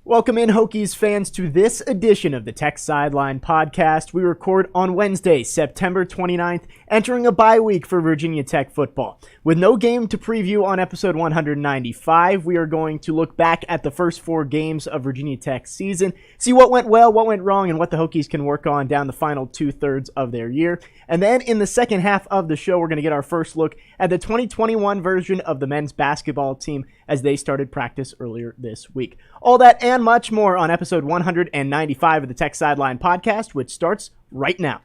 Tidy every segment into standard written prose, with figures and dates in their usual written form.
Welcome in, Hokies fans, to this edition of the TechSideline podcast. We record on Wednesday, September 29th, entering a bye week for Virginia Tech football. With no game to preview on episode 195, we are going to look back at the first 4 games of Virginia Tech's season, see what went well, what went wrong, and what the Hokies can work on down the final 2/3 of their year. And then in the second half of the show, we're going to get our first look at the 2021 version of the men's basketball team as they started practice earlier this week. All that and much more on episode 195 of the TechSideline podcast, which starts right now.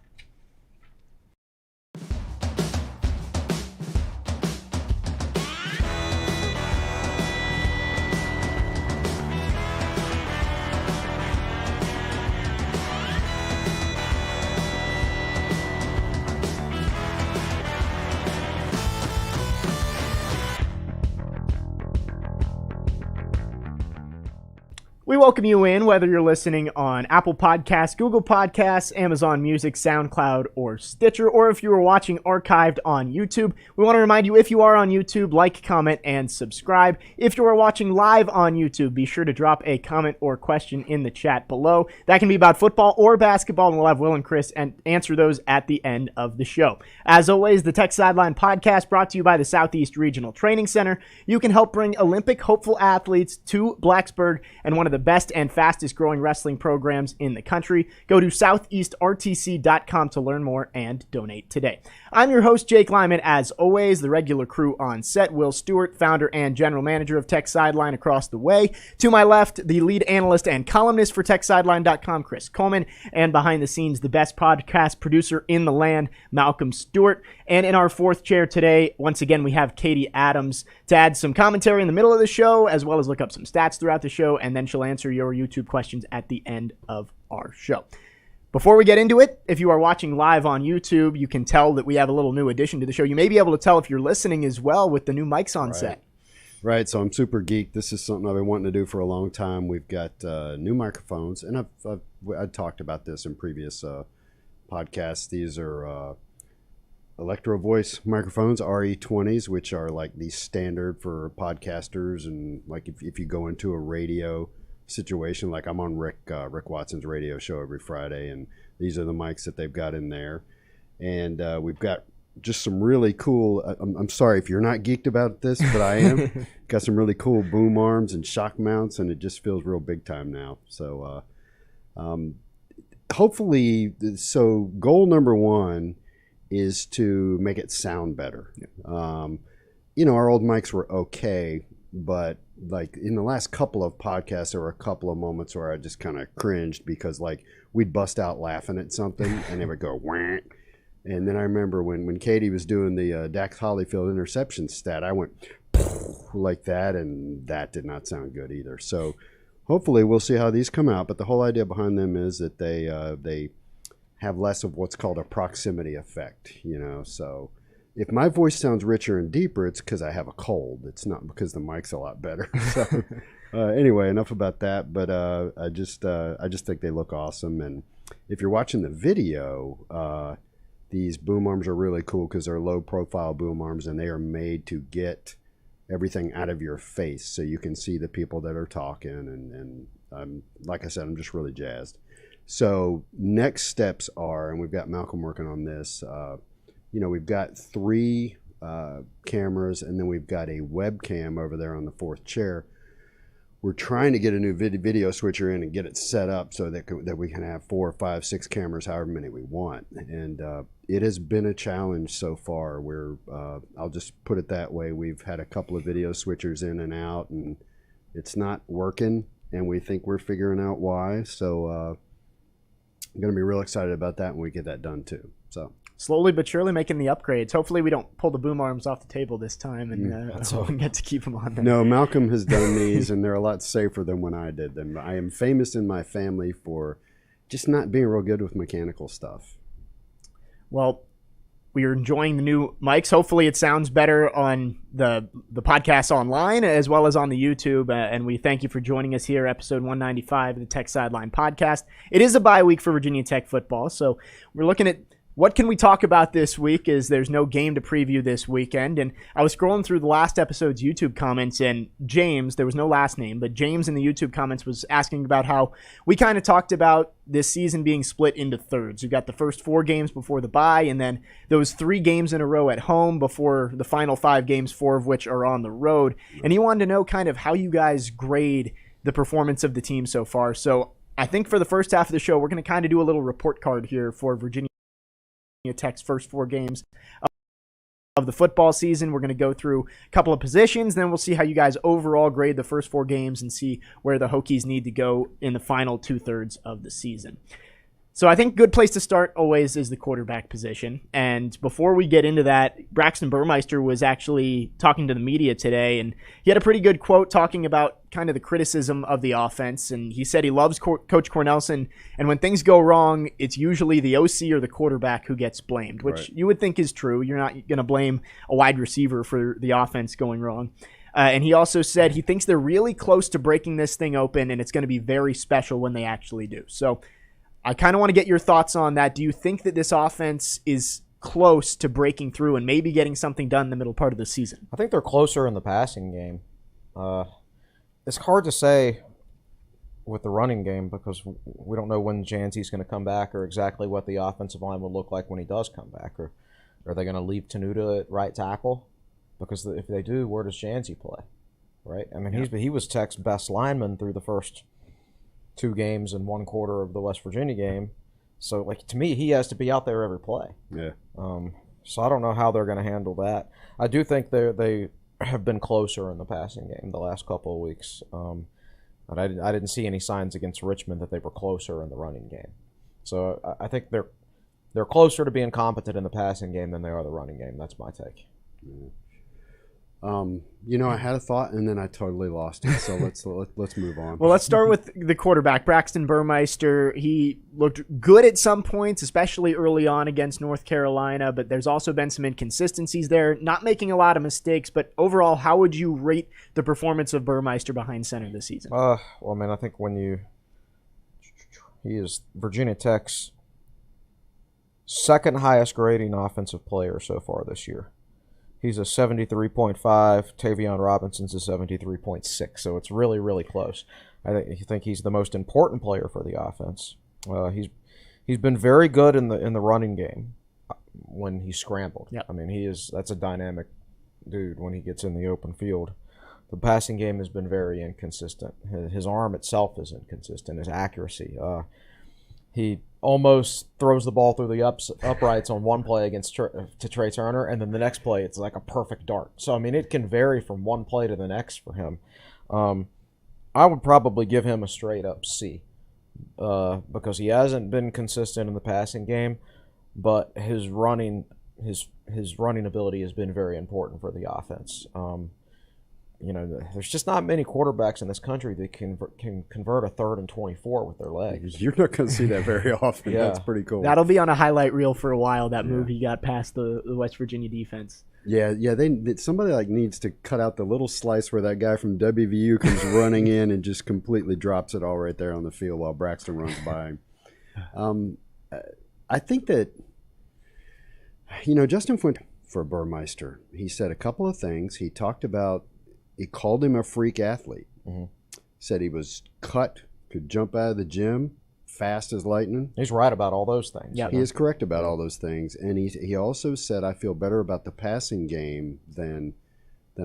We welcome you in, whether you're listening on Apple Podcasts, Google Podcasts, Amazon Music, SoundCloud, or Stitcher, or if you are watching archived on YouTube. We want to remind you, if you are on YouTube, like, comment, and subscribe. If you are watching live on YouTube, be sure to drop a comment or question in the chat below. That can be about football or basketball, and we'll have Will and Chris answer those at the end of the show. As always, the Tech Sideline podcast brought to you by the Southeast Regional Training Center. You can help bring Olympic hopeful athletes to Blacksburg and one of the best and fastest growing wrestling programs in the country. Go to southeastrtc.com to learn more and donate today. I'm your host, Jake Lyman. As always, the regular crew on set: Will Stewart, founder and general manager of TechSideline across the way. To my left, the lead analyst and columnist for TechSideline.com, Chris Coleman. And behind the scenes, the best podcast producer in the land, Malcolm Stewart. And in our fourth chair today, once again, we have Katie Adams to add some commentary in the middle of the show, as well as look up some stats throughout the show, and then she'll answer your YouTube questions at the end of our show. Before we get into it, if you are watching live on YouTube, you can tell that we have a little new addition to the show. You may be able to tell if you're listening as well with the new mics on set. Right, so I'm super geeked. This is something I've been wanting to do for a long time. We've got new microphones, and I've talked about this in previous podcasts. These are Electro Voice microphones, RE20s, which are like the standard for podcasters, and like if you go into a radio situation, like I'm on Rick Watson's radio show every Friday, and these are the mics that they've got in there. And we've got just some really cool, I'm sorry if you're not geeked about this, but I am. Got some really cool boom arms and shock mounts, and it just feels real big time now. So hopefully, so goal number 1 is to make it sound better. Our old mics were okay, but like in the last couple of podcasts, there were a couple of moments where I just kind of cringed because like we'd bust out laughing at something and they would go whack. And then I remember when Katie was doing the Dax Hollyfield interception stat, I went like that, and that did not sound good either. So hopefully we'll see how these come out. But the whole idea behind them is that they have less of what's called a proximity effect, so if my voice sounds richer and deeper, it's because I have a cold. It's not because the mic's a lot better. So anyway, enough about that. But I just think they look awesome. And if you're watching the video, these boom arms are really cool because they're low profile boom arms, and they are made to get everything out of your face so you can see the people that are talking. And like I said, I'm just really jazzed. So next steps are, and we've got Malcolm working on this, we've got 3 cameras, and then we've got a webcam over there on the 4th chair. We're trying to get a new video switcher in and get it set up so that we can have 4, 5, 6 cameras, however many we want. And it has been a challenge so far. I'll just put it that way. We've had a couple of video switchers in and out, and it's not working, and we think we're figuring out why. So I'm going to be real excited about that when we get that done too. So slowly but surely making the upgrades. Hopefully we don't pull the boom arms off the table this time and get to keep them on there. No, Malcolm has done these, and they're a lot safer than when I did them. I am famous in my family for just not being real good with mechanical stuff. Well, we are enjoying the new mics. Hopefully it sounds better on the podcast online as well as on the YouTube. And we thank you for joining us here, episode 195 of the Tech Sideline podcast. It is a bye week for Virginia Tech football, so we're looking at what can we talk about this week is there's no game to preview this weekend. And I was scrolling through the last episode's YouTube comments, and James, there was no last name, but James in the YouTube comments was asking about how we kind of talked about this season being split into thirds. You got the first 4 games before the bye, and then those 3 games in a row at home before the final 5 games, 4 of which are on the road. And he wanted to know kind of how you guys grade the performance of the team so far. So I think for the first half of the show, we're going to kind of do a little report card here for Virginia Tech's first 4 games of the football season. We're going to go through a couple of positions, then we'll see how you guys overall grade the first 4 games and see where the Hokies need to go in the final 2/3 of the season. So I think a good place to start always is the quarterback position. And before we get into that, Braxton Burmeister was actually talking to the media today, and he had a pretty good quote talking about kind of the criticism of the offense. And he said he loves Coach Cornelson, and when things go wrong, it's usually the OC or the quarterback who gets blamed, which you would think is true. You're not going to blame a wide receiver for the offense going wrong. And he also said he thinks they're really close to breaking this thing open, and it's going to be very special when they actually do. So I kind of want to get your thoughts on that. Do you think that this offense is close to breaking through and maybe getting something done in the middle part of the season? I think they're closer in the passing game. It's hard to say with the running game because we don't know when Janzi's going to come back or exactly what the offensive line will look like when he does come back. Or are they going to leave Tenuta at right tackle? Because if they do, where does Janzi play? Right? I mean, he was Tech's best lineman through the first 2 games and 1 quarter of the West Virginia game. So, like, to me, he has to be out there every play. Yeah. So I don't know how they're going to handle that. I do think they have been closer in the passing game the last couple of weeks. But I didn't see any signs against Richmond that they were closer in the running game. So I think they're closer to being competent in the passing game than they are the running game. That's my take. Yeah. I had a thought and then I totally lost it. So let's move on. Well, let's start with the quarterback, Braxton Burmeister. He looked good at some points, especially early on against North Carolina, but there's also been some inconsistencies there, not making a lot of mistakes. But overall, how would you rate the performance of Burmeister behind center this season? Well, man, I think he is Virginia Tech's second highest grading offensive player so far this year. He's a 73.5. Tavion Robinson's a 73.6. So it's really, really close. I think he's the most important player for the offense. He's been very good in the running game when he's scrambled. Yep. I mean, that's a dynamic dude when he gets in the open field. The passing game has been very inconsistent. His arm itself is inconsistent. His accuracy. He almost throws the ball through the uprights on one play to Trey Turner, and then the next play it's like a perfect dart. So, I mean, it can vary from one play to the next for him. I would probably give him a straight-up C because he hasn't been consistent in the passing game, but his running ability has been very important for the offense. There's just not many quarterbacks in this country that can convert a 3rd and 24 with their legs. You're not going to see that very often. Yeah. That's pretty cool. That'll be on a highlight reel for a while, that move he got past the West Virginia defense. Yeah. Somebody needs to cut out the little slice where that guy from WVU comes running in and just completely drops it all right there on the field while Braxton runs by him. I think that, Justin Fuente for Burmeister, he said a couple of things. He called him a freak athlete. Mm-hmm. Said he was cut, could jump out of the gym, fast as lightning. He's right about all those things. Yeah, he is correct about all those things. And he also said, I feel better about the passing game than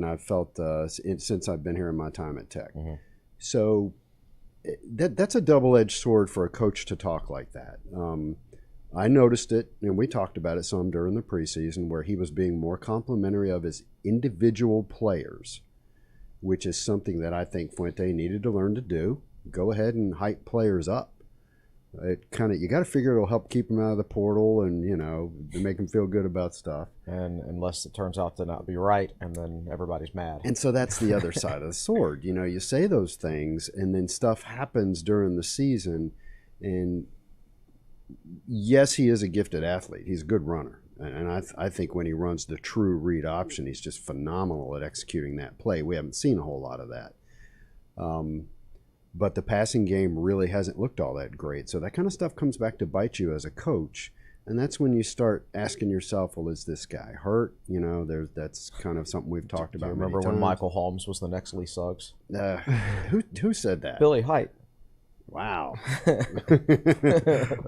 I've felt since I've been here in my time at Tech. Mm-hmm. So that's a double-edged sword for a coach to talk like that. I noticed it, and we talked about it some during the preseason, where he was being more complimentary of his individual players, which is something that I think Fuente needed to learn to do. Go ahead and hype players up. You got to figure it'll help keep them out of the portal and to make them feel good about stuff. And unless it turns out to not be right, and then everybody's mad. And so that's the other side of the sword. You say those things, and then stuff happens during the season. And yes, he is a gifted athlete. He's a good runner. And I think when he runs the true read option, he's just phenomenal at executing that play. We haven't seen a whole lot of that. But the passing game really hasn't looked all that great. So that kind of stuff comes back to bite you as a coach. And that's when you start asking yourself, well, is this guy hurt? You know, that's kind of something we've talked about. Remember when Michael Holmes was the next Lee Suggs? Who said that? Billy Height. Wow.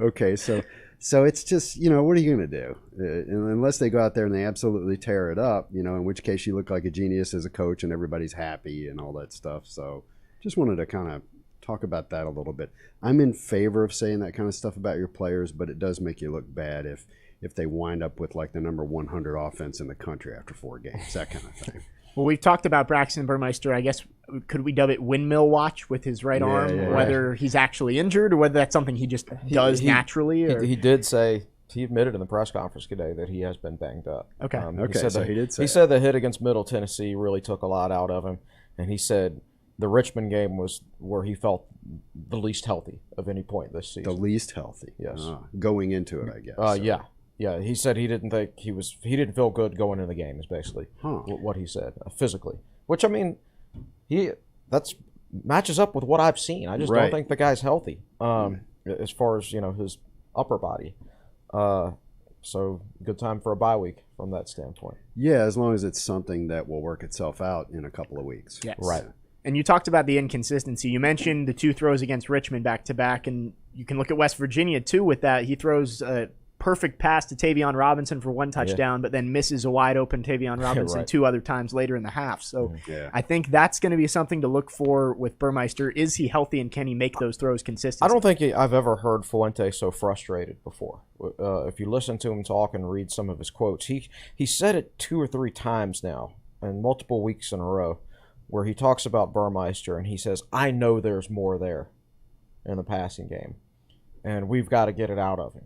Okay, so it's just, you know, what are you going to do? Unless they go out there and they absolutely tear it up, you know, in which case you look like a genius as a coach and everybody's happy and all that stuff. So just wanted to kind of talk about that a little bit. I'm in favor of saying that kind of stuff about your players, but it does make you look bad if they wind up with like the number 100 offense in the country after 4 games, that kind of thing. Well, we've talked about Braxton Burmeister. I guess, could we dub it windmill watch with his right arm, whether he's actually injured or whether that's something he just does naturally? Or? He did say, he admitted in the press conference today that he has been banged up. Okay. He said the hit against Middle Tennessee really took a lot out of him, and he said the Richmond game was where he felt the least healthy of any point this season. The least healthy? Yes. Going into it, I guess. Yeah. Yeah, he said he didn't think he didn't feel good going into the game is basically what he said, physically. Which, I mean, that's matches up with what I've seen. I just don't think the guy's healthy as far as, you know, his upper body. So good time for a bye week from that standpoint. Yeah, as long as it's something that will work itself out in a couple of weeks. Yes. Right. And you talked about the inconsistency. You mentioned the 2 throws against Richmond back-to-back, and you can look at West Virginia, too, with that. He throws a perfect pass to Tavion Robinson for 1 touchdown, but then misses a wide-open Tavion Robinson 2 other times later in the half. So I think that's going to be something to look for with Burmeister. Is he healthy, and can he make those throws consistently? I don't think I've ever heard Fuente so frustrated before. If you listen to him talk and read some of his quotes, he said it 2 or 3 times now, and multiple weeks in a row, where he talks about Burmeister, and he says, I know there's more there in the passing game, and we've got to get it out of him.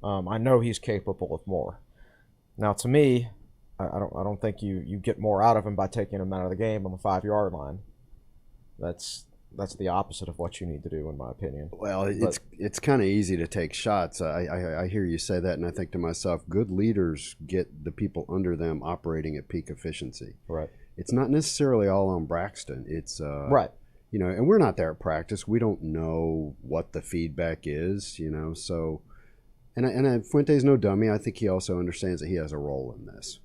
I know he's capable of more. Now, to me, I don't think you get more out of him by taking him out of the game on the 5-yard line. That's the opposite of what you need to do, in my opinion. Well, it's kind of easy to take shots. I hear you say that, and I think to myself, good leaders get the people under them operating at peak efficiency. Right. It's not necessarily all on Braxton. It's right. You know, and we're not there at practice. We don't know what the feedback is. You know, so. And Fuente's no dummy. I think he also understands that he has a role in this.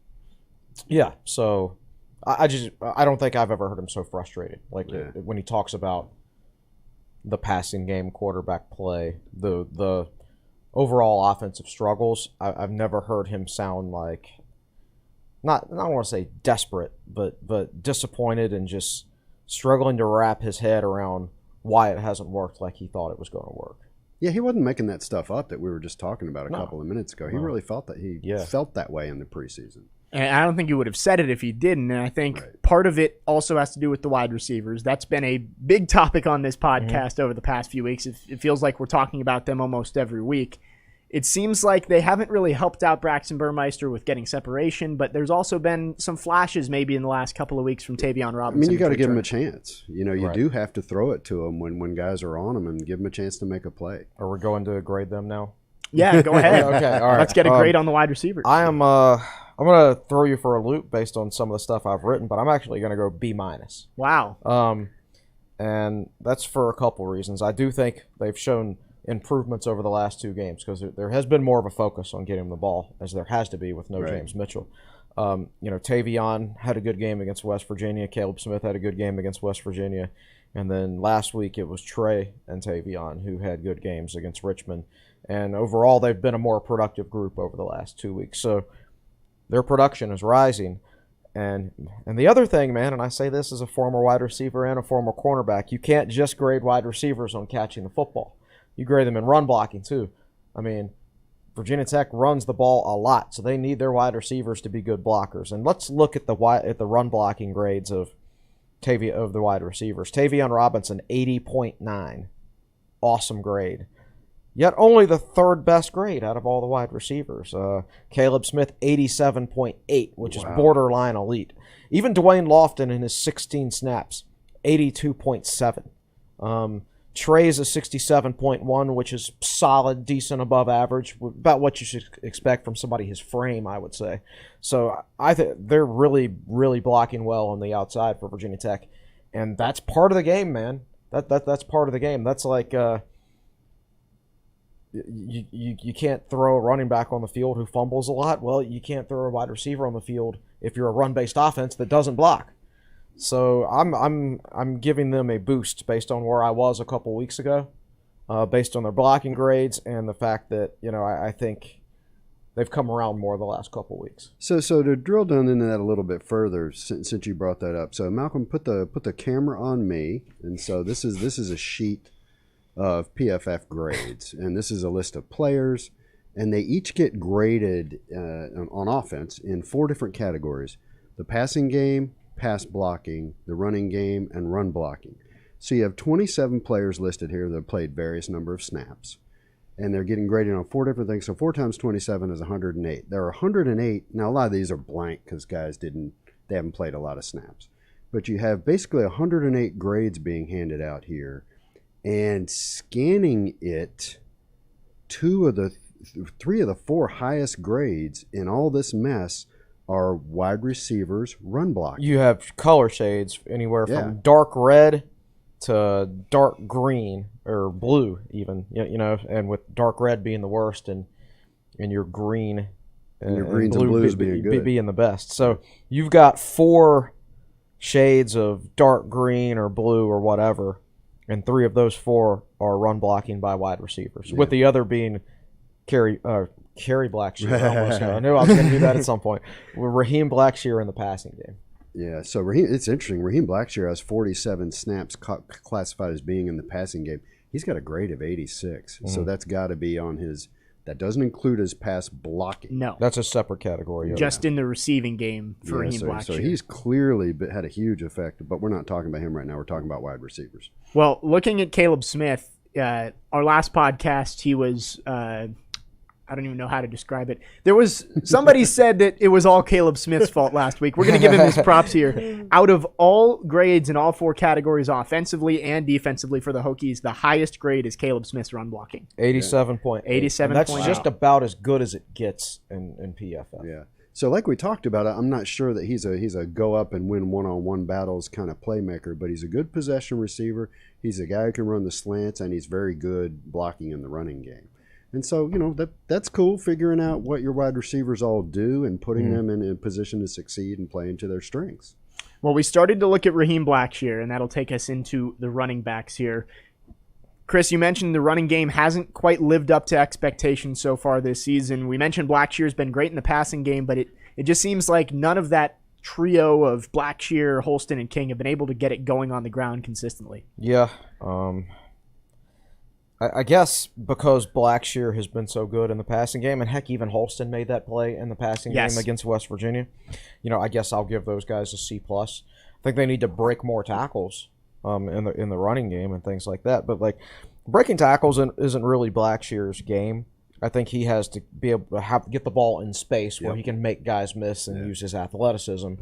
Yeah. So I don't think I've ever heard him so frustrated. Like when he talks about the passing game, quarterback play, the overall offensive struggles. I've never heard him sound like I don't want to say desperate, but disappointed and just struggling to wrap his head around why it hasn't worked like he thought it was going to work. Yeah, he wasn't making that stuff up that we were just talking about a couple of minutes ago. He really felt that felt that way in the preseason. And I don't think he would have said it if he didn't. And I think part of it also has to do with the wide receivers. That's been a big topic on this podcast over the past few weeks. It feels like we're talking about them almost every week. It seems like they haven't really helped out Braxton Burmeister with getting separation, but there's also been some flashes maybe in the last couple of weeks from Tavion Robinson. I mean, you got to give him a chance. You know, you do have to throw it to him when guys are on him and give him a chance to make a play. Are we going to grade them now? Yeah, go ahead. Okay, all right. Let's get a grade on the wide receivers. I'm going to throw you for a loop based on some of the stuff I've written, but I'm actually going to go B-. Wow. And that's for a couple reasons. I do think they've shown improvements over the last 2 games because there has been more of a focus on getting him the ball, as there has to be with no James Mitchell. You know, Tavion had a good game against West Virginia. Caleb Smith had a good game against West Virginia. And then last week it was Trey and Tavion who had good games against Richmond. And overall, they've been a more productive group over the last 2 weeks. So their production is rising. And the other thing, man, and I say this as a former wide receiver and a former cornerback, you can't just grade wide receivers on catching the football. You grade them in run blocking, too. I mean, Virginia Tech runs the ball a lot, so they need their wide receivers to be good blockers. And let's look at the run blocking grades of the wide receivers. Tavion Robinson, 80.9. Awesome grade. Yet only the 3rd best grade out of all the wide receivers. Caleb Smith, 87.8, which is borderline elite. Even Dwayne Lofton in his 16 snaps, 82.7. Trey's a 67.1, which is solid, decent, above average, about what you should expect from somebody his frame, I would say. So I think they're really, really blocking well on the outside for Virginia Tech, and that's part of the game, man. That's part of the game. That's like you can't throw a running back on the field who fumbles a lot. Well, you can't throw a wide receiver on the field if you're a run-based offense that doesn't block. So I'm giving them a boost based on where I was a couple weeks ago, based on their blocking grades and the fact that I think they've come around more the last couple weeks. So to drill down into that a little bit further, since you brought that up, so Malcolm, put the camera on me, and so this is a sheet of PFF grades, and this is a list of players, and they each get graded on offense in 4 different categories: the passing game, pass blocking, the running game, and run blocking. So you have 27 players listed here that have played various number of snaps, and they're getting graded on 4 different things. So 4 times 27 is 108. There are 108. Now a lot of these are blank because guys they haven't played a lot of snaps, but you have basically 108 grades being handed out here. And scanning it, 3 of the 4 highest grades in all this mess are wide receivers, run blocking. You have color shades anywhere from dark red to dark green or blue, even. And with dark red being the worst, and your green and your greens and blues being good, being the best. So you've got 4 shades of dark green or blue or whatever. And 3 of those 4 are run blocking by wide receivers, with the other being Kerry Blackshear. I knew I was going to do that at some point. With Raheem Blackshear in the passing game. Yeah, so it's interesting. Raheem Blackshear has 47 snaps classified as being in the passing game. He's got a grade of 86, so that's got to be on his. That doesn't include his pass blocking. No. That's a separate category. Just in the receiving game for Raheem Blackshear. So he's clearly had a huge effect, but we're not talking about him right now. We're talking about wide receivers. Well, looking at Caleb Smith, our last podcast, he was I don't even know how to describe it. There was somebody said that it was all Caleb Smith's fault last week. We're going to give him his props here. Out of all grades in all 4 categories, offensively and defensively for the Hokies, the highest grade is Caleb Smith's run blocking. 87.8. 87. That's just about as good as it gets in PFF. Yeah. So like we talked about, I'm not sure that he's a go up and win one-on-one battles kind of playmaker, but he's a good possession receiver. He's a guy who can run the slants, and he's very good blocking in the running game. And so, that's cool, figuring out what your wide receivers all do and putting them in a position to succeed and play into their strengths. Well, we started to look at Raheem Blackshear, and that'll take us into the running backs here. Chris, you mentioned the running game hasn't quite lived up to expectations so far this season. We mentioned Blackshear's been great in the passing game, but it just seems like none of that trio of Blackshear, Holston, and King have been able to get it going on the ground consistently. Yeah. I guess because Blackshear has been so good in the passing game, and heck, even Holston made that play in the passing game against West Virginia. I guess I'll give those guys a C+. I think they need to break more tackles in the running game and things like that. But breaking tackles isn't really Blackshear's game. I think he has to be able to get the ball in space where he can make guys miss and use his athleticism.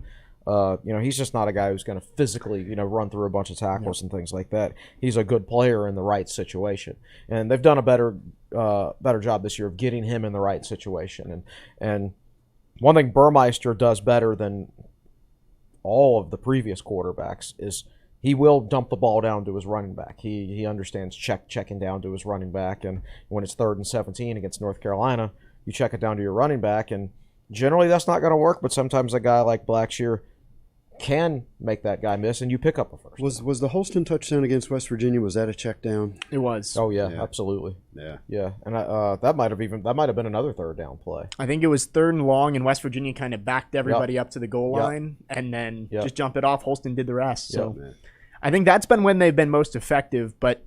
He's just not a guy who's going to physically, run through a bunch of tackles and things like that. He's a good player in the right situation, and they've done a better job this year of getting him in the right situation. And one thing Burmeister does better than all of the previous quarterbacks is he will dump the ball down to his running back. He understands checking down to his running back, and when it's 3rd and 17 against North Carolina, you check it down to your running back, and generally that's not going to work. But sometimes a guy like Blackshear can make that guy miss, and you pick up a first. Was the Holston touchdown against West Virginia, was that a check down? It was. Oh yeah. Absolutely. Yeah, and that might have been another 3rd down play. I think it was 3rd and long, and West Virginia kind of backed everybody up to the goal line, and then just jumped it off. Holston did the rest. So I think that's been when they've been most effective. But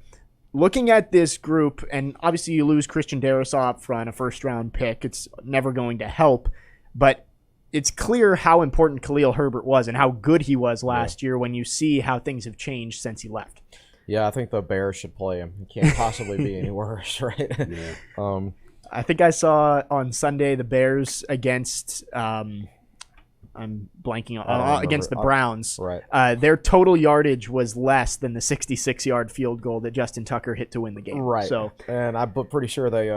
looking at this group, and obviously you lose Christian Darrisaw up front, a first-round pick, it's never going to help. But it's clear how important Khalil Herbert was and how good he was last year when you see how things have changed since he left. Yeah, I think the Bears should play him. He can't possibly be any worse, right? Yeah. I think I saw on Sunday the Bears against I'm blanking on against the Browns. Right. Their total yardage was less than the 66-yard field goal that Justin Tucker hit to win the game. Right. So, and I'm pretty sure they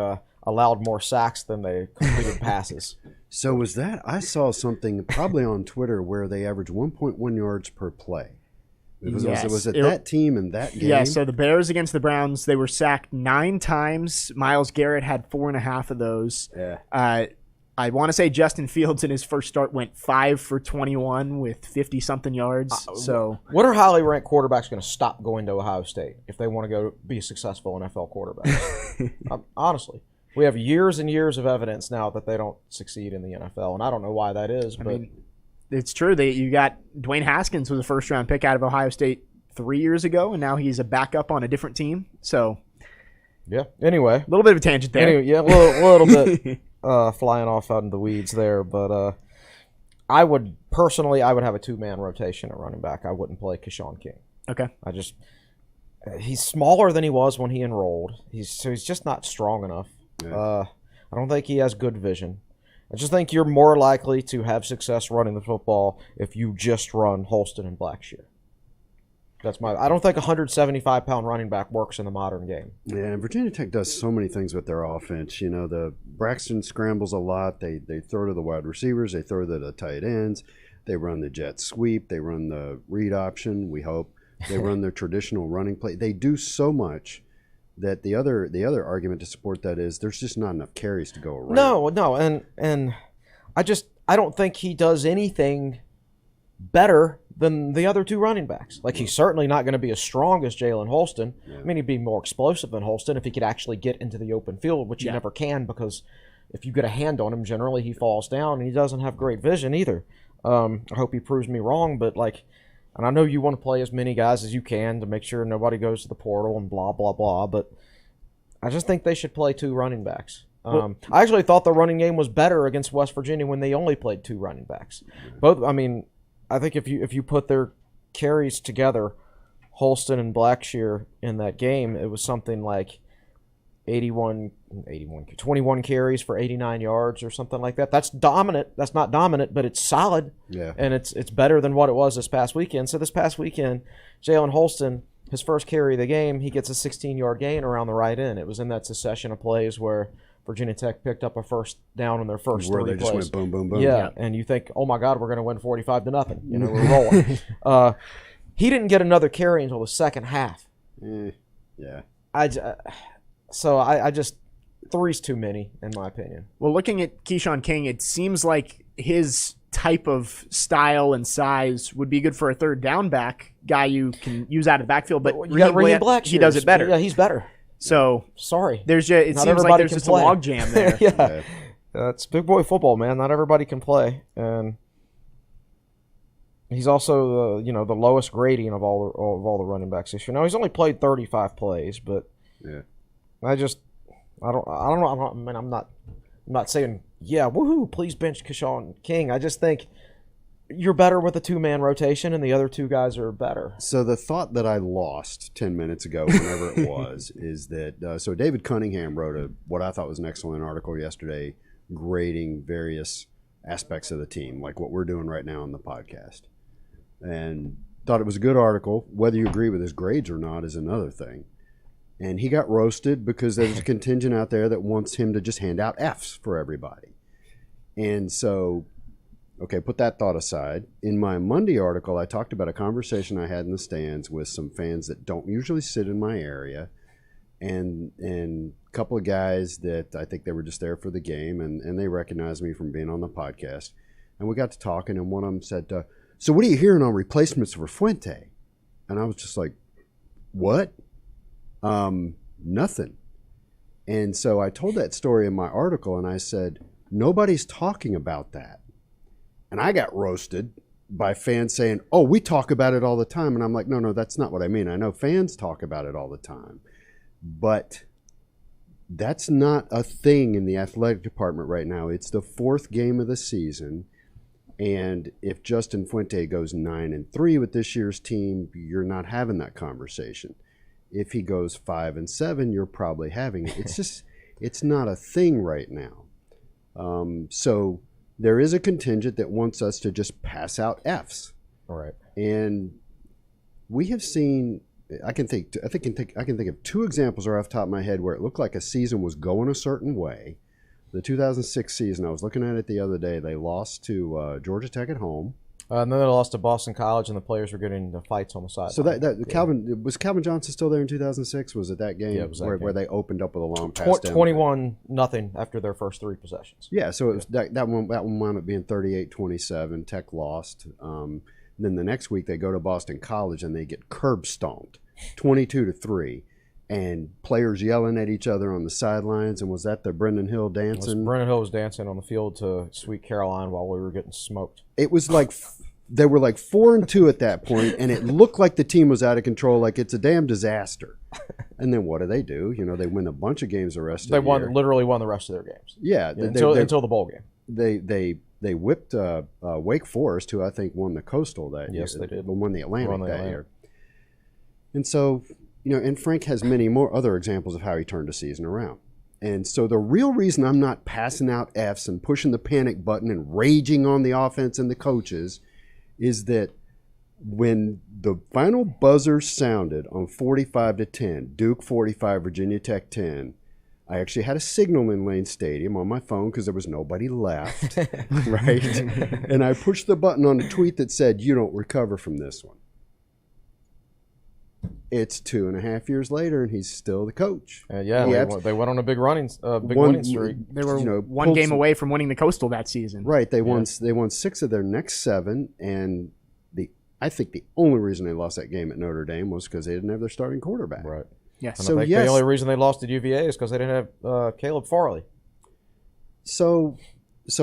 allowed more sacks than they completed passes. So was that? I saw something probably on Twitter where they averaged 1.1 yards per play. Was it that team in that game? Yeah, so the Bears against the Browns, they were sacked 9 times. Myles Garrett had 4.5 of those. Yeah. I want to say Justin Fields in his first start went 5 for 21 with 50-something yards. So what are highly ranked quarterbacks going to stop going to Ohio State if they want to go be a successful NFL quarterback? Honestly. We have years and years of evidence now that they don't succeed in the NFL, and I don't know why that is. But it's true. You got Dwayne Haskins was a first-round pick out of Ohio State 3 years ago, and now he's a backup on a different team. So, yeah. Anyway, a little bit of a tangent there. Anyway, yeah, a little bit flying off out in the weeds there. But I would have a 2-man rotation at running back. I wouldn't play Keyshawn King. Okay. He's smaller than he was when he enrolled. He's just not strong enough. Yeah. I don't think he has good vision. I just think you're more likely to have success running the football if you just run Holston and Blackshear. I don't think a 175-pound running back works in the modern game. Yeah, and Virginia Tech does so many things with their offense. You know, the Braxton scrambles a lot. They throw to the wide receivers. They throw to the tight ends. They run the jet sweep. They run the read option, we hope. They run their traditional running play. They do so much that the other argument to support that is there's just not enough carries to go around. No, and I don't think he does anything better than the other 2 running backs. Like, he's certainly not going to be as strong as Jalen Holston. Yeah. I mean, he'd be more explosive than Holston if he could actually get into the open field, which he never can, because if you get a hand on him, generally he falls down, and he doesn't have great vision either. I hope he proves me wrong, but and I know you want to play as many guys as you can to make sure nobody goes to the portal and blah, blah, blah, but I just think they should play 2 running backs. I actually thought the running game was better against West Virginia when they only played 2 running backs. I think if you put their carries together, Holston and Blackshear in that game, it was something like 21 carries for 89 yards or something like that. That's dominant. That's not dominant, but it's solid. Yeah. And it's better than what it was this past weekend. So this past weekend, Jalen Holston, his first carry of the game, he gets a 16-yard gain around the right end. It was in that succession of plays where Virginia Tech picked up a first down on their first 30 plays. Where they just went boom, boom, boom. Yeah, and you think, oh my God, we're going to win 45-0. You know, we're rolling. He didn't get another carry until the second half. Yeah. So I just 3's too many in my opinion. Well, looking at Keyshawn King, it seems like his type of style and size would be good for a third down back guy you can use out of the backfield. But he does it better. Yeah, he's better. So sorry, it seems like there's just a log jam there. Yeah, it's big boy football, man. Not everybody can play, and he's also the lowest grading of all the running backs this year. Now he's only played 35 plays, but yeah, I don't know. I mean, I'm not saying woohoo, please bench Keyshawn King. I just think you're better with a 2-man rotation, and the other 2 guys are better. So the thought that I lost 10 minutes ago, whenever it was, is that so David Cunningham wrote what I thought was an excellent article yesterday, grading various aspects of the team, like what we're doing right now on the podcast, and thought it was a good article. Whether you agree with his grades or not is another thing. And he got roasted because there's a contingent out there that wants him to just hand out Fs for everybody. And so, okay, put that thought aside. In my Monday article, I talked about a conversation I had in the stands with some fans that don't usually sit in my area, and a couple of guys that I think they were just there for the game, and they recognized me from being on the podcast. And we got to talking, and one of them said, so what are you hearing on replacements for Fuente? And I was just like, what? Nothing. And so I told that story in my article, and I said, nobody's talking about that. And I got roasted by fans saying, oh, we talk about it all the time. And I'm like, no, that's not what I mean. I know fans talk about it all the time, but that's not a thing in the athletic department right now. It's the 4th game of the season. And if Justin Fuente goes 9-3 with this year's team, you're not having that conversation. If he goes 5-7, you're probably having it. It's just, it's not a thing right now. So there is a contingent that wants us to just pass out Fs. All right. And we have seen, I can think of 2 examples right off the top of my head where it looked like a season was going a certain way. The 2006 season, I was looking at it the other day. They lost to Georgia Tech at home. And then they lost to Boston College, and the players were getting into fights on the side. So Calvin Johnson still there in 2006? Was it that game, where they opened up with a long pass? 21-0 after their first 3 possessions. Yeah, so it was that one wound up being 38-27. Tech lost. Then the next week they go to Boston College and they get curb stomped, 22-3. And players yelling at each other on the sidelines. And was that the Brendan Hill dancing? Brendan Hill was dancing on the field to Sweet Caroline while we were getting smoked. It was like they were like 4-2 at that point, and it looked like the team was out of control, like it's a damn disaster. And then what do? They win a bunch of games the rest of the year. They literally won the rest of their games. Yeah. Until the bowl game. They whipped Wake Forest, who I think won the Coastal that year. Yes, they did. Won the Atlantic that year. And so... and Frank has many more other examples of how he turned a season around. And so the real reason I'm not passing out Fs and pushing the panic button and raging on the offense and the coaches is that when the final buzzer sounded on 45-10, Duke 45, Virginia Tech 10, I actually had a signal in Lane Stadium on my phone because there was nobody left, right? And I pushed the button on a tweet that said, "You don't recover from this one." It's 2.5 years later, and he's still the coach. They went on a big winning streak. They were one game away from winning the Coastal that season. Right. They won 6 of their next 7, and I think the only reason they lost that game at Notre Dame was because they didn't have their starting quarterback. Right. Yes. And the only reason they lost at UVA is because they didn't have Caleb Farley. So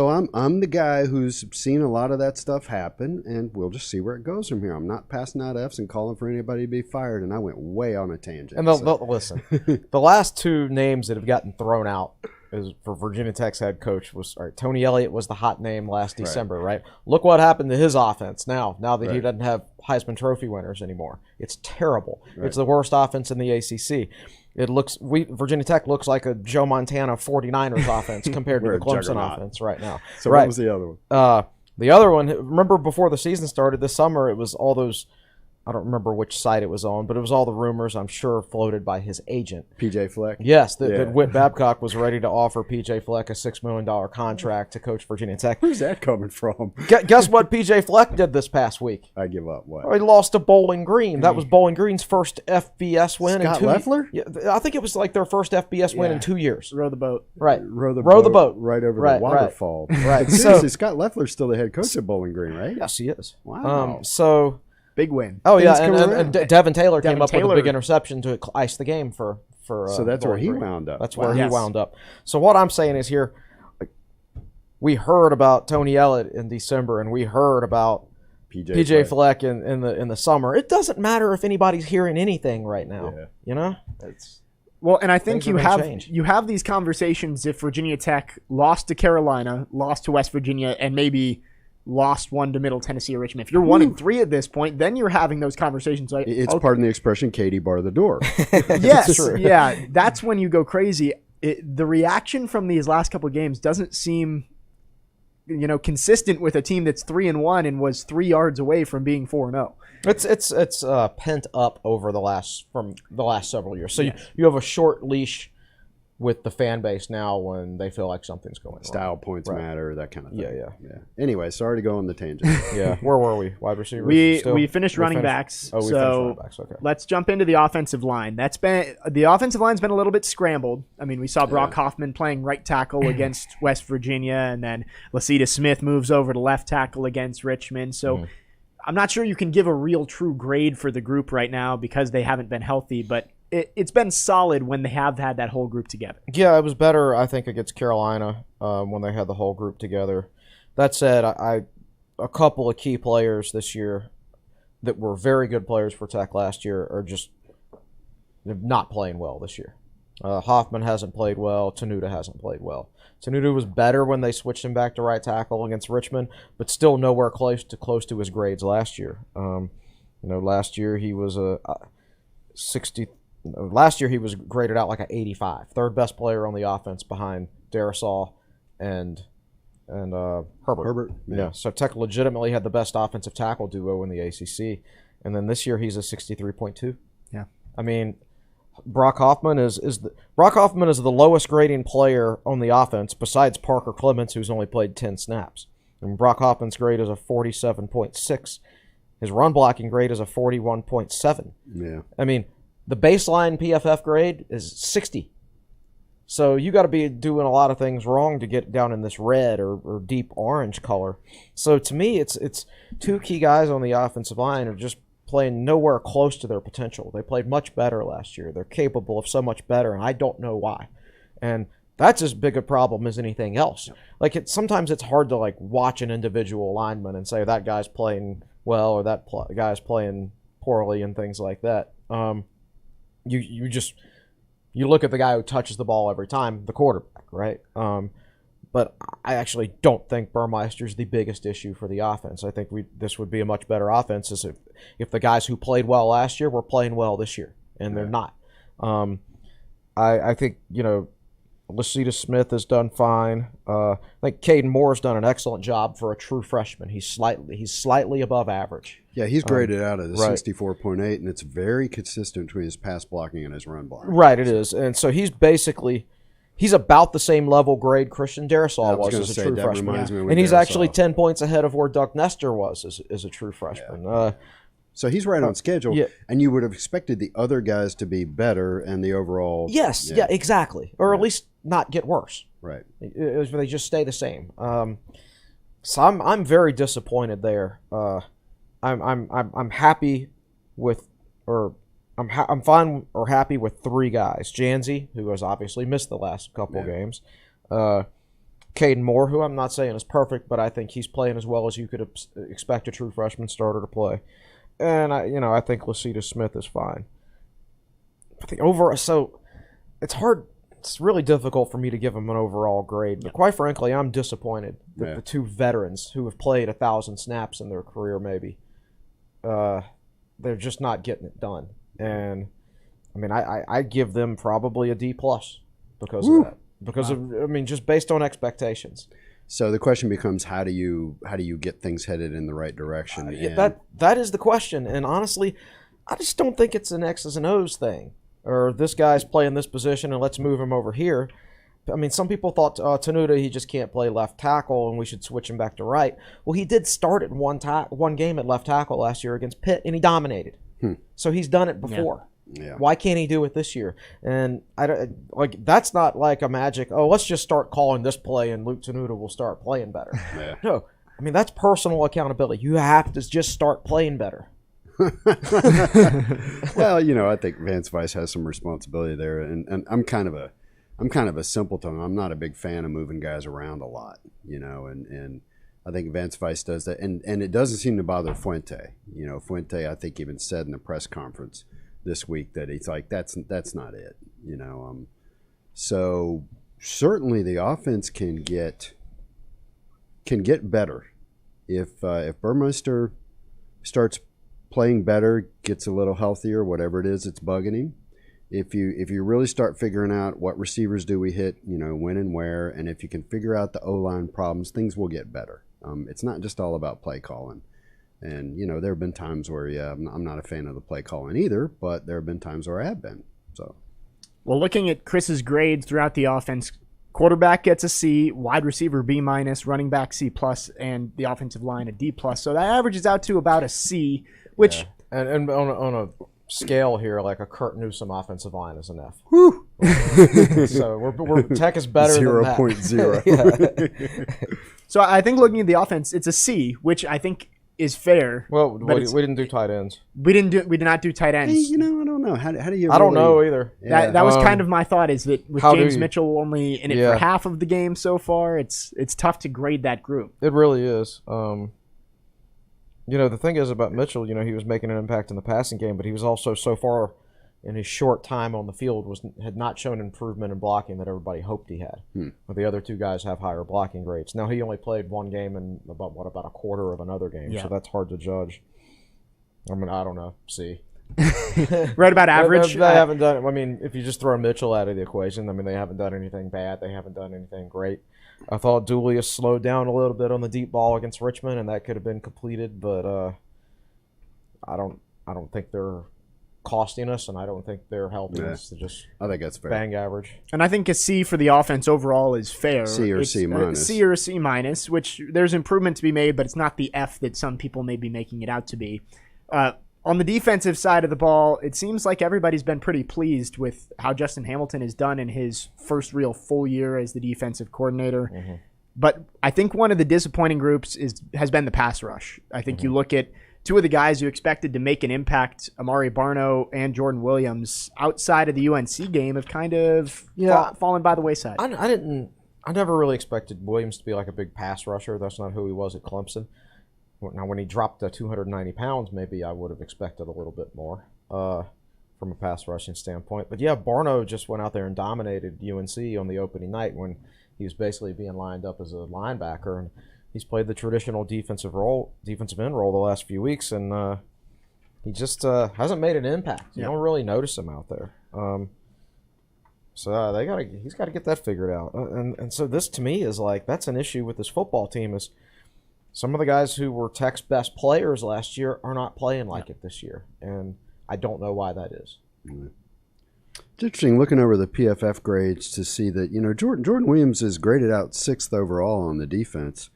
I'm the guy who's seen a lot of that stuff happen, and we'll just see where it goes from here. I'm not passing out Fs and calling for anybody to be fired, and I went way on a tangent. And listen, the last 2 names that have gotten thrown out is for Virginia Tech's head coach was Tony Elliott was the hot name last December, right? Look what happened to his offense now that he doesn't have Heisman Trophy winners anymore. It's terrible. Right. It's the worst offense in the ACC. Virginia Tech looks like a Joe Montana 49ers offense compared to the Clemson offense right now. So what was the other one? The other one, remember before the season started this summer, it was all those, I don't remember which site it was on, but it was all the rumors, I'm sure, floated by his agent. P.J. Fleck? Yes, that Whit Babcock was ready to offer P.J. Fleck a $6 million contract to coach Virginia Tech. Where's that coming from? Guess what P.J. Fleck did this past week? I give up. What? He lost to Bowling Green. That was Bowling Green's first FBS win in 2 years. Leffler? Yeah, I think it was like their first FBS win in 2 years. Row the boat. Right. Row the boat. Right over the waterfall. Right. Seriously, Scott Leffler's still the head coach at Bowling Green, right? Yes, he is. Wow. Big win. Oh, yeah, and Devin Taylor came up with a big interception to ice the game for so that's where he wound up. That's where he wound up. So what I'm saying is here, we heard about Tony Elliott in December, and we heard about PJ Fleck in the summer. It doesn't matter if anybody's hearing anything right now. Yeah. You know? Well, and I think you have these conversations if Virginia Tech lost to Carolina, lost to West Virginia, and maybe lost one to Middle Tennessee or Richmond. If you're 1-3 at this point, then you're having those conversations. Like, it's pardon the expression, Katie bar the door. Yes, yeah, that's when you go crazy. The reaction from these last couple of games doesn't seem, consistent with a team that's 3-1 and was 3 yards away from being 4-0. It's pent up over the last several years. So you have a short leash with the fan base now when they feel like something's going on. Style points matter, that kind of thing. Yeah. Anyway, sorry to go on the tangent. Yeah. Where were we? Wide receivers? We finished running backs. Oh, we finished running backs. Okay. Let's jump into the offensive line. The offensive line's been a little bit scrambled. I mean, we saw Brock Hoffman playing right tackle against West Virginia, and then Lacita Smith moves over to left tackle against Richmond. So I'm not sure you can give a real true grade for the group right now because they haven't been healthy, but it's been solid when they have had that whole group together. Yeah, it was better, I think, against Carolina when they had the whole group together. That said, a couple of key players this year that were very good players for Tech last year are just not playing well this year. Hoffman hasn't played well. Tenuta hasn't played well. Tenuta was better when they switched him back to right tackle against Richmond, but still nowhere close to his grades last year. Last year he was a 60. Last year he was graded out like an 85, third best player on the offense behind Darisaw and Herbert. Yeah. So Tech legitimately had the best offensive tackle duo in the ACC, and then this year he's a 63.2. Yeah. I mean, Brock Hoffman is the lowest grading player on the offense besides Parker Clements, who's only played 10 snaps. And Brock Hoffman's grade is a 47.6. His run blocking grade is a 41.7. Yeah. I mean, the baseline PFF grade is 60. So you got to be doing a lot of things wrong to get down in this red or deep orange color. So to me, it's two key guys on the offensive line are just playing nowhere close to their potential. They played much better last year. They're capable of so much better, and I don't know why. And that's as big a problem as anything else. Like sometimes it's hard to like watch an individual lineman and say that guy's playing well or that guy's playing poorly and things like that. You look at the guy who touches the ball every time, the quarterback, right? But I actually don't think Burmeister's the biggest issue for the offense. I think this would be a much better offense if the guys who played well last year were playing well this year, and they're not. I think, Lacita Smith has done fine. I think Caden Moore's done an excellent job for a true freshman. He's slightly above average. Yeah, he's graded out at a 64.8, and it's very consistent between his pass blocking and his run blocking. Right, it is. And so he's about the same level grade Christian Darrisaw was as a true freshman. And he's actually 10 points ahead of where Doug Nestor was as a true freshman. Yeah. So he's right on schedule, and you would have expected the other guys to be better and the overall... Yes, exactly. Or at least not get worse. Right. They just stay the same. So I'm very disappointed there. I'm happy with, or I'm fine or happy with three guys. Janzi, who has obviously missed the last couple games. Caden Moore, who I'm not saying is perfect, but I think he's playing as well as you could expect a true freshman starter to play. And I think Lacita Smith is fine. But so it's hard. It's really difficult for me to give him an overall grade. But quite frankly, I'm disappointed that the two veterans who have played 1,000 snaps in their career, maybe, they're just not getting it done. And I mean, I give them probably a D+ because of that. Because of just based on expectations. So the question becomes, how do you get things headed in the right direction? That is the question. And honestly, I just don't think it's an X's and O's thing. Or this guy's playing this position and let's move him over here. I mean, some people thought Tenuta, he just can't play left tackle and we should switch him back to right. Well, he did start at one game at left tackle last year against Pitt, and he dominated. So he's done it before. Yeah. Why can't he do it this year? And that's not like a magic, let's just start calling this play and Luke Tenuta will start playing better. Yeah. No, I mean, that's personal accountability. You have to just start playing better. Well, I think Vance Weiss has some responsibility there, and I'm kind of a simpleton. I'm not a big fan of moving guys around a lot, and I think Vance Weiss does that, and it doesn't seem to bother Fuente. Fuente, I think, even said in the press conference this week that he's like, that's not it. So certainly the offense can get better if Burmeister starts playing better, gets a little healthier, whatever it is that's bugging him. If you really start figuring out what receivers do we hit, when and where, and if you can figure out the O-line problems, things will get better. It's not just all about play calling. And, there have been times where, I'm not a fan of the play calling either, but there have been times where I have been. So, well, looking at Chris's grades throughout the offense, quarterback gets a C, wide receiver B-, running back C+, and the offensive line a D+. So that averages out to about a C, which... Yeah. And on a scale here, like a Kurt Newsome offensive line is an F. Whew. So we're Tech is better than that. 0.0. So I think looking at the offense, it's a C, which I think is fair. Well, we didn't do tight ends. We did not do tight ends. Hey, I don't know. How do you? I don't know either. Yeah. That was kind of my thought. Is that with James Mitchell only in it for half of the game so far, it's tough to grade that group. It really is. The thing is about Mitchell, he was making an impact in the passing game, but he was also so far in his short time on the field had not shown improvement in blocking that everybody hoped he had. But the other two guys have higher blocking grades. Now, he only played one game and about a quarter of another game, so that's hard to judge. I mean, I don't know. See. Right about average. They haven't done. I mean, if you just throw Mitchell out of the equation, I mean, they haven't done anything bad. They haven't done anything great. I thought Julius slowed down a little bit on the deep ball against Richmond, and that could have been completed. But I don't think they're costing us, and I don't think they're helping us to just I think that's fair. bang average. And I think a C for the offense overall is fair. C or C minus. C or a C minus, which there's improvement to be made, but it's not the F that some people may be making it out to be. On the defensive side of the ball, it seems like everybody's been pretty pleased with how Justin Hamilton has done in his first real full year as the defensive coordinator. Mm-hmm. But I think one of the disappointing groups has been the pass rush. I think you look at two of the guys you expected to make an impact, Amari Barno and Jordan Williams, outside of the UNC game have kind of fallen by the wayside. I never really expected Williams to be like a big pass rusher. That's not who he was at Clemson. Now, when he dropped to 290 pounds, maybe I would have expected a little bit more from a pass rushing standpoint. But yeah, Barno just went out there and dominated UNC on the opening night when he was basically being lined up as a linebacker, and he's played the traditional defensive end role the last few weeks, and he just hasn't made an impact. You don't really notice him out there. So he's got to get that figured out. And so this to me is like that's an issue with this football team is some of the guys who were Tech's best players last year are not playing like it this year, and I don't know why that is. Mm-hmm. It's interesting looking over the PFF grades to see that, Jordan Williams is graded out 6th overall on the defense,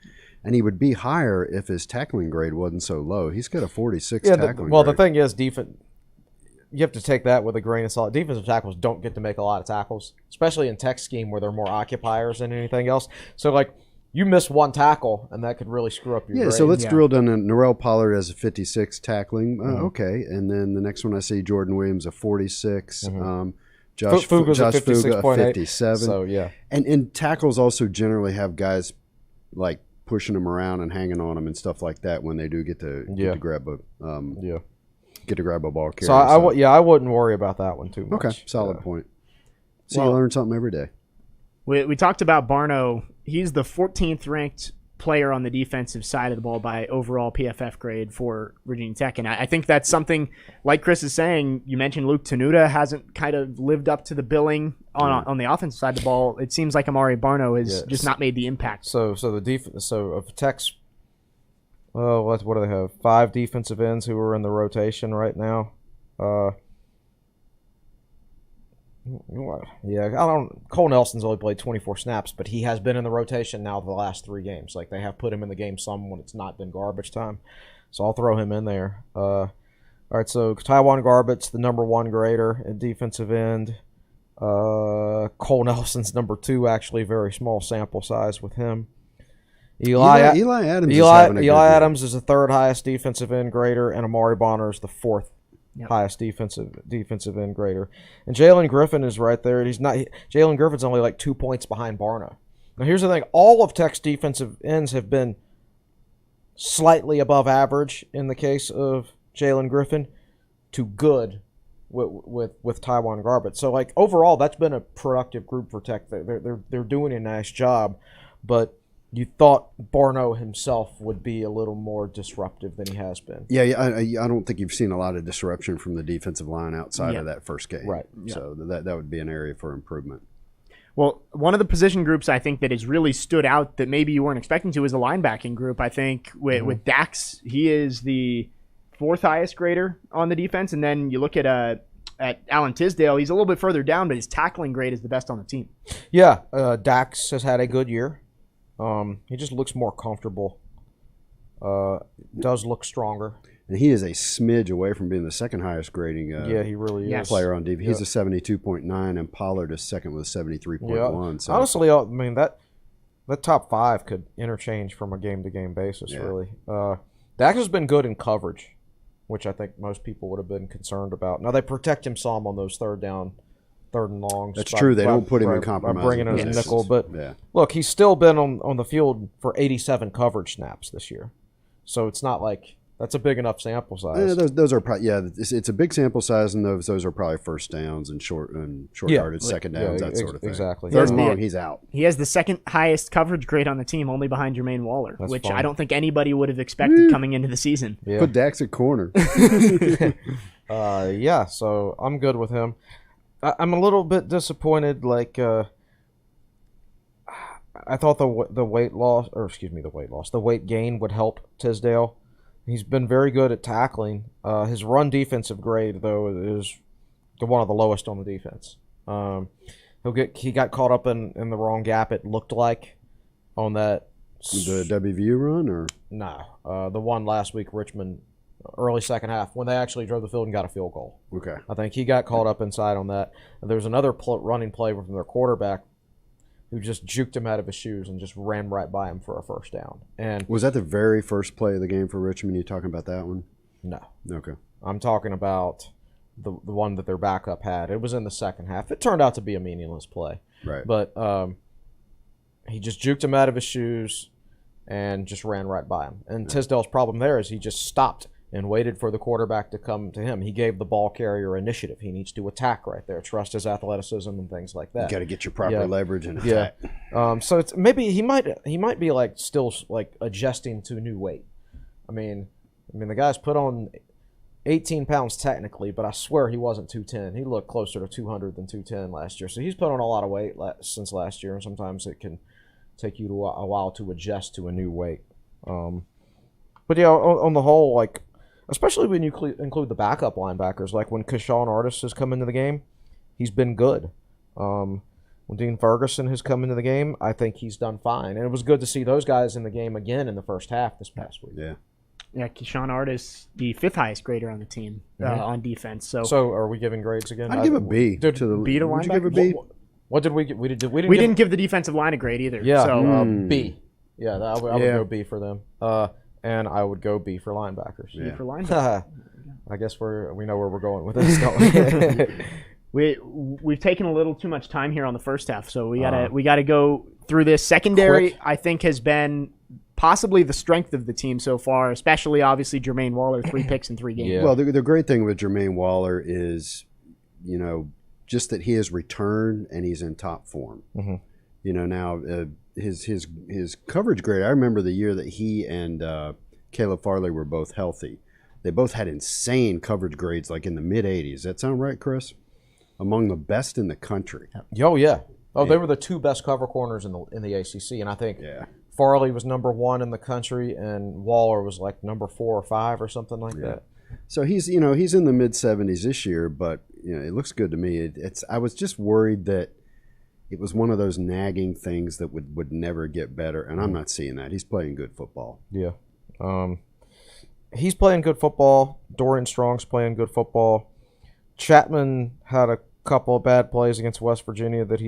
and he would be higher if his tackling grade wasn't so low. He's got a 46 tackling grade. The thing is, defense, you have to take that with a grain of salt. Defensive tackles don't get to make a lot of tackles, especially in Tech's scheme where they're more occupiers than anything else. So, you miss one tackle, and that could really screw up your grade. So let's drill down. Norrell Pollard has a 56 tackling. Okay. And then the next one I see, Jordan Williams, a 46. Mm-hmm. Josh Fuga, a 57. So, yeah. And tackles also generally have guys, like, pushing them around and hanging on them and stuff like that when they do get to grab a ball carrier. So, I wouldn't worry about that one too much. Okay, solid point. So you learn something every day. We talked about Barno. He's the 14th ranked player on the defensive side of the ball by overall PFF grade for Virginia Tech. And I think that's something, like Chris is saying, you mentioned Luke Tenuta hasn't kind of lived up to the billing on the offensive side of the ball. It seems like Amari Barno has just not made the impact. So the defense. So of Tech's, what do they have? 5 defensive ends who are in the rotation right now. Cole Nelson's only played 24 snaps, but he has been in the rotation now the last 3 games. Like, they have put him in the game some when it's not been garbage time. So I'll throw him in there. All right, so Taiwan Garbutt's the number 1 grader at defensive end. Cole Nelson's number 2, actually, very small sample size with him. Eli Adams is the 3rd highest defensive end grader, and Amari Bonner is the 4th highest defensive end grader. And Jalen Griffin is right there. Jalen Griffin's only like 2 points behind Barno. Now here's the thing. All of Tech's defensive ends have been slightly above average in the case of Jalen Griffin to good with Taiwan Garbutt. So overall that's been a productive group for Tech. They're doing a nice job, but you thought Barno himself would be a little more disruptive than he has been. Yeah, I don't think you've seen a lot of disruption from the defensive line outside of that first game. Right. So that would be an area for improvement. Well, one of the position groups I think that has really stood out that maybe you weren't expecting to is the linebacking group. I think with Dax, he is the 4th highest grader on the defense. And then you look at Alan Tisdale, he's a little bit further down, but his tackling grade is the best on the team. Yeah, Dax has had a good year. He just looks more comfortable. Does look stronger. And he is a smidge away from being the 2nd highest grading he really is. Player on defense. He's a 72.9, and Pollard is 2nd with 73.1. Yeah. So. Honestly, I mean, that top 5 could interchange from a game-to-game basis, really. Dax has been good in coverage, which I think most people would have been concerned about. Now, they protect him some on those 3rd and longs. That's true. They don't put him in compromise. Bringing in a nickel. But, look, he's still been on the field for 87 coverage snaps this year. So it's not like that's a big enough sample size. Those are probably, it's a big sample size, and those are probably first downs and short yardage, second downs, that sort of thing. Exactly. 3rd and long, he's out. He has the 2nd highest coverage grade on the team, only behind Jermaine Waller, which I don't think anybody would have expected coming into the season. Yeah. Put Dax at corner. So I'm good with him. I'm a little bit disappointed. I thought the weight gain would help Tisdale, He's been very good at tackling. His run defensive grade, though, is one of the lowest on the defense. He got caught up in the wrong gap, it looked like, on that. The WVU run, or? No. The one last week, Richmond, early second half, when they actually drove the field and got a field goal. Okay. I think he got caught up inside on that. And there was another running play from their quarterback who just juked him out of his shoes and just ran right by him for a first down. And was that the very first play of the game for Richmond? You talking about that one? No. Okay. I'm talking about the one that their backup had. It was in the second half. It turned out to be a meaningless play. Right. But he just juked him out of his shoes and just ran right by him. And Tisdale's problem there is he just stopped and waited for the quarterback to come to him. He gave the ball carrier initiative. He needs to attack right there, trust his athleticism and things like that. You got to get your proper leverage and attack. Yeah. So it's maybe he might be like still like adjusting to new weight. I mean the guy's put on 18 pounds technically, but I swear he wasn't 210. He looked closer to 200 than 210 last year. So he's put on a lot of weight since last year, and sometimes it can take you a while to adjust to a new weight. But yeah, on the whole, like, especially when you include the backup linebackers, like when Keshawn Artis has come into the game, he's been good. When Dean Ferguson has come into the game, I think he's done fine. And it was good to see those guys in the game again in the first half this past week. Yeah. Yeah, Keshawn Artis, the 5th highest grader on the team on defense. So are we giving grades again? I'd give a B. to the B to would you linebacker? give a B? What did we get? We didn't give the defensive line a grade either. Yeah, So B. Yeah, I would go B for them. And I would go B for linebackers. B for linebackers. I guess we know where we're going with this, don't we? We've taken a little too much time here on the first half, so we gotta go through this. Secondary, Quick. I think, has been possibly the strength of the team so far, especially obviously Jermaine Waller, 3 picks in 3 games. Yeah. Well, the great thing with Jermaine Waller is, just that he has returned and he's in top form. Mm-hmm. Now his coverage grade. I remember the year that he and Caleb Farley were both healthy. They both had insane coverage grades, like in the mid 80s. Does that sound right, Chris? Among the best in the country. Oh yeah. They were the 2 best cover corners in the ACC, and I think Farley was number 1 in the country, and Waller was like number 4 or 5 or something like that. So he's in the mid 70s this year, but it looks good to me. I was just worried that it was one of those nagging things that would never get better, and I'm not seeing that. He's playing good football. Yeah. He's playing good football. Dorian Strong's playing good football. Chapman had a couple of bad plays against West Virginia that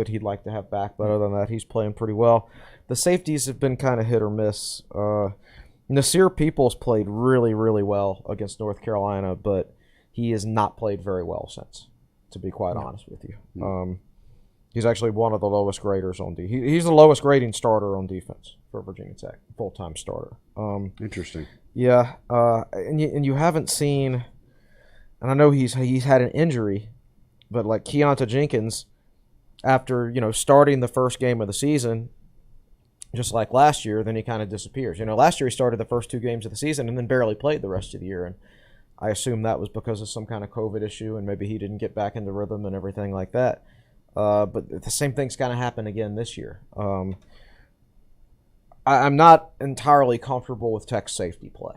he'd like to have back, but other than that, he's playing pretty well. The safeties have been kind of hit or miss. Nasir Peoples played really, really well against North Carolina, but he has not played very well since, to be quite honest with you. He's actually one of the lowest graders on D. He's the lowest grading starter on defense for Virginia Tech, full-time starter. Interesting. Yeah, and you haven't seen, and I know he's had an injury, but like Keonta Jenkins, after starting the first game of the season, just like last year, then he kind of disappears. Last year he started the first 2 games of the season and then barely played the rest of the year, and I assume that was because of some kind of COVID issue, and maybe he didn't get back into rhythm and everything like that. But the same thing's kind of happened again this year. I'm not entirely comfortable with Tech's safety play.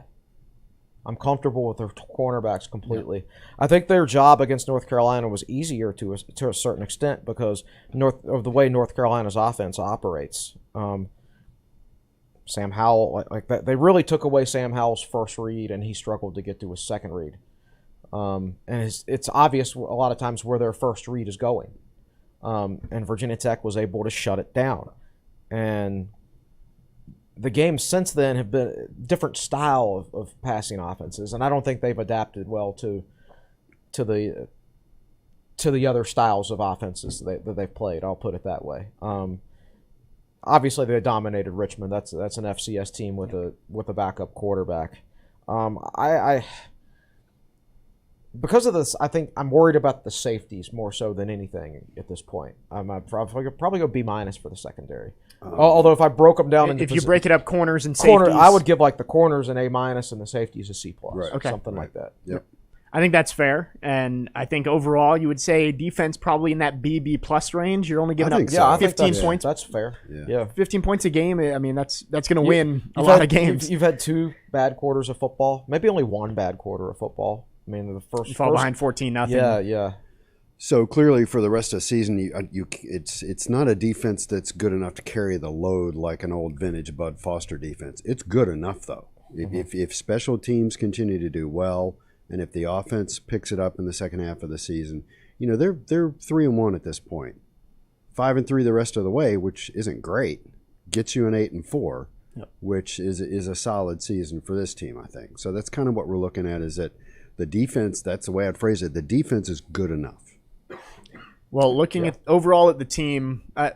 I'm comfortable with their cornerbacks completely. Yeah. I think their job against North Carolina was easier to a certain extent because of the way North Carolina's offense operates. Sam Howell, like that, they really took away Sam Howell's first read, and he struggled to get to his second read. And it's obvious a lot of times where their first read is going. And Virginia Tech was able to shut it down. And the games since then have been a different style of passing offenses, and I don't think they've adapted well to the other styles of offenses that they've played. I'll put it that way. Obviously, they dominated Richmond. That's an FCS team with a backup quarterback. Because of this, I think I'm worried about the safeties more so than anything at this point. I'd probably go B- for the secondary. Although if I broke them down, if you break it up, corners and safeties, I would give like the corners an A- and the safeties a C+. Right. Okay. Something like that. Yep. I think that's fair, and I think overall you would say defense probably in that B plus range. You're only giving up think so. I think 15 points. That's fair. Yeah. 15 points a game. I mean, that's going to win a lot of games. You've had 2 bad quarters of football, maybe only 1 bad quarter of football. I mean, the first You fall behind 14-0. Yeah. So clearly, for the rest of the season, it's not a defense that's good enough to carry the load like an old vintage Bud Foster defense. It's good enough though. If special teams continue to do well, and if the offense picks it up in the second half of the season, they're 3-1 at this point, 5-3 the rest of the way, which isn't great. Gets you an 8-4, which is a solid season for this team, I think. So that's kind of what we're looking at. Is that the defense? That's the way I'd phrase it. The defense is good enough. Well, looking at overall at the team, all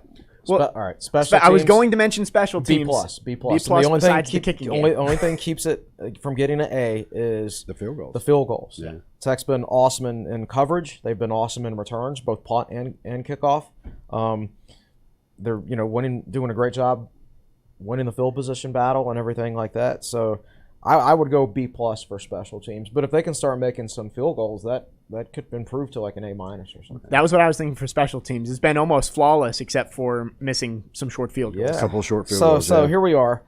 right. Special teams, I was going to mention special teams. B+. The only only thing keeps it from getting an A is the field goals. The field goals. Yeah. Tech's been awesome in coverage. They've been awesome in returns, both punt and kickoff. They're doing a great job winning the field position battle and everything like that. So I would go B+ for special teams. But if they can start making some field goals, that could improve to like an A- or something. That was what I was thinking for special teams. It's been almost flawless except for missing some short field goals. Yeah. A couple short field goals. So here we are.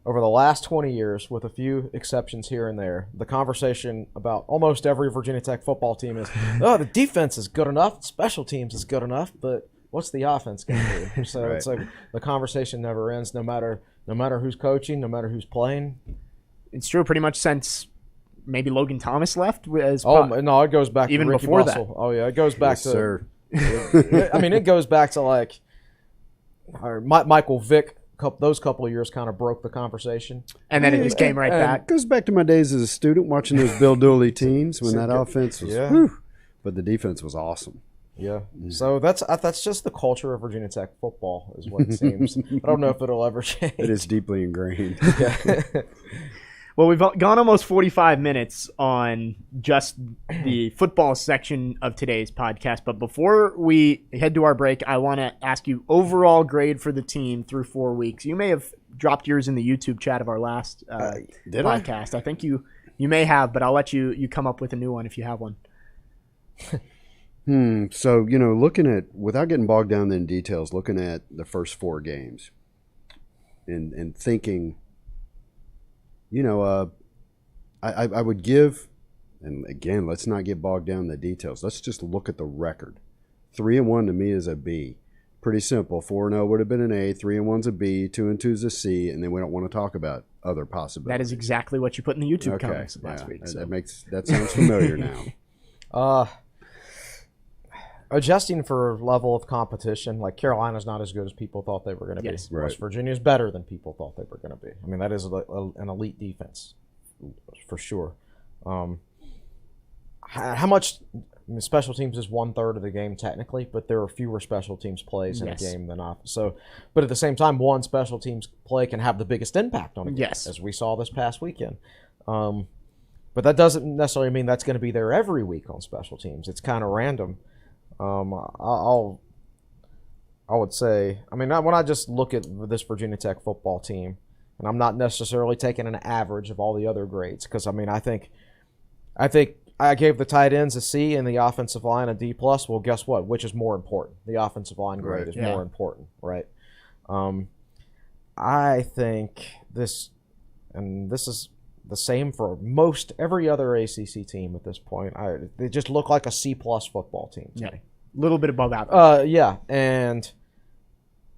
Over the last 20 years, with a few exceptions here and there, the conversation about almost every Virginia Tech football team is, the defense is good enough, special teams is good enough, but what's the offense going to do? So It's like the conversation never ends, no matter who's coaching, no matter who's playing. It's true pretty much since maybe Logan Thomas left. No, it goes back even to Ricky before Russell. that. Oh, yeah, it goes back Yes, to sir. I mean, it goes back to like Michael Vick. Those couple of years kind of broke the conversation, and then it just came right back. It goes back to my days as a student watching those Bill Dooley teams when that offense was, but the defense was awesome. Yeah. So that's just the culture of Virginia Tech football, is what it seems. I don't know if it'll ever change. It is deeply ingrained. Yeah. Well, we've gone almost 45 minutes on just the football section of today's podcast. But before we head to our break, I want to ask you overall grade for the team through 4 weeks. You may have dropped yours in the YouTube chat of our last podcast. I think you may have, but I'll let you come up with a new one if you have one. So, looking at, without getting bogged down in details, looking at the first 4 games and thinking, I would give, and again, let's not get bogged down in the details. Let's just look at the record. 3-1 to me is a B. Pretty simple. 4-0 would have been an A. 3-1's a B. 2-2 is a C. And then we don't want to talk about other possibilities. That is exactly what you put in the YouTube comments last week. So. That sounds familiar now. Adjusting for level of competition, like Carolina's not as good as people thought they were going to be. Right. West Virginia's better than people thought they were going to be. I mean, that is an elite defense for sure. How much special teams is 1/3 of the game technically, but there are fewer special teams plays in a game than off. So, but at the same time, one special teams play can have the biggest impact on a game, as we saw this past weekend. But that doesn't necessarily mean that's going to be there every week on special teams. It's kind of random. I would say, I mean, when I just look at this Virginia Tech football team, and I'm not necessarily taking an average of all the other grades, because I mean, I think I gave the tight ends a C and the offensive line a D+. Well, guess what? Which is more important? The offensive line grade is more important, right? I think this is the same for most every other ACC team at this point. They just look like a C+ football team to me. A little bit above average. Yeah, and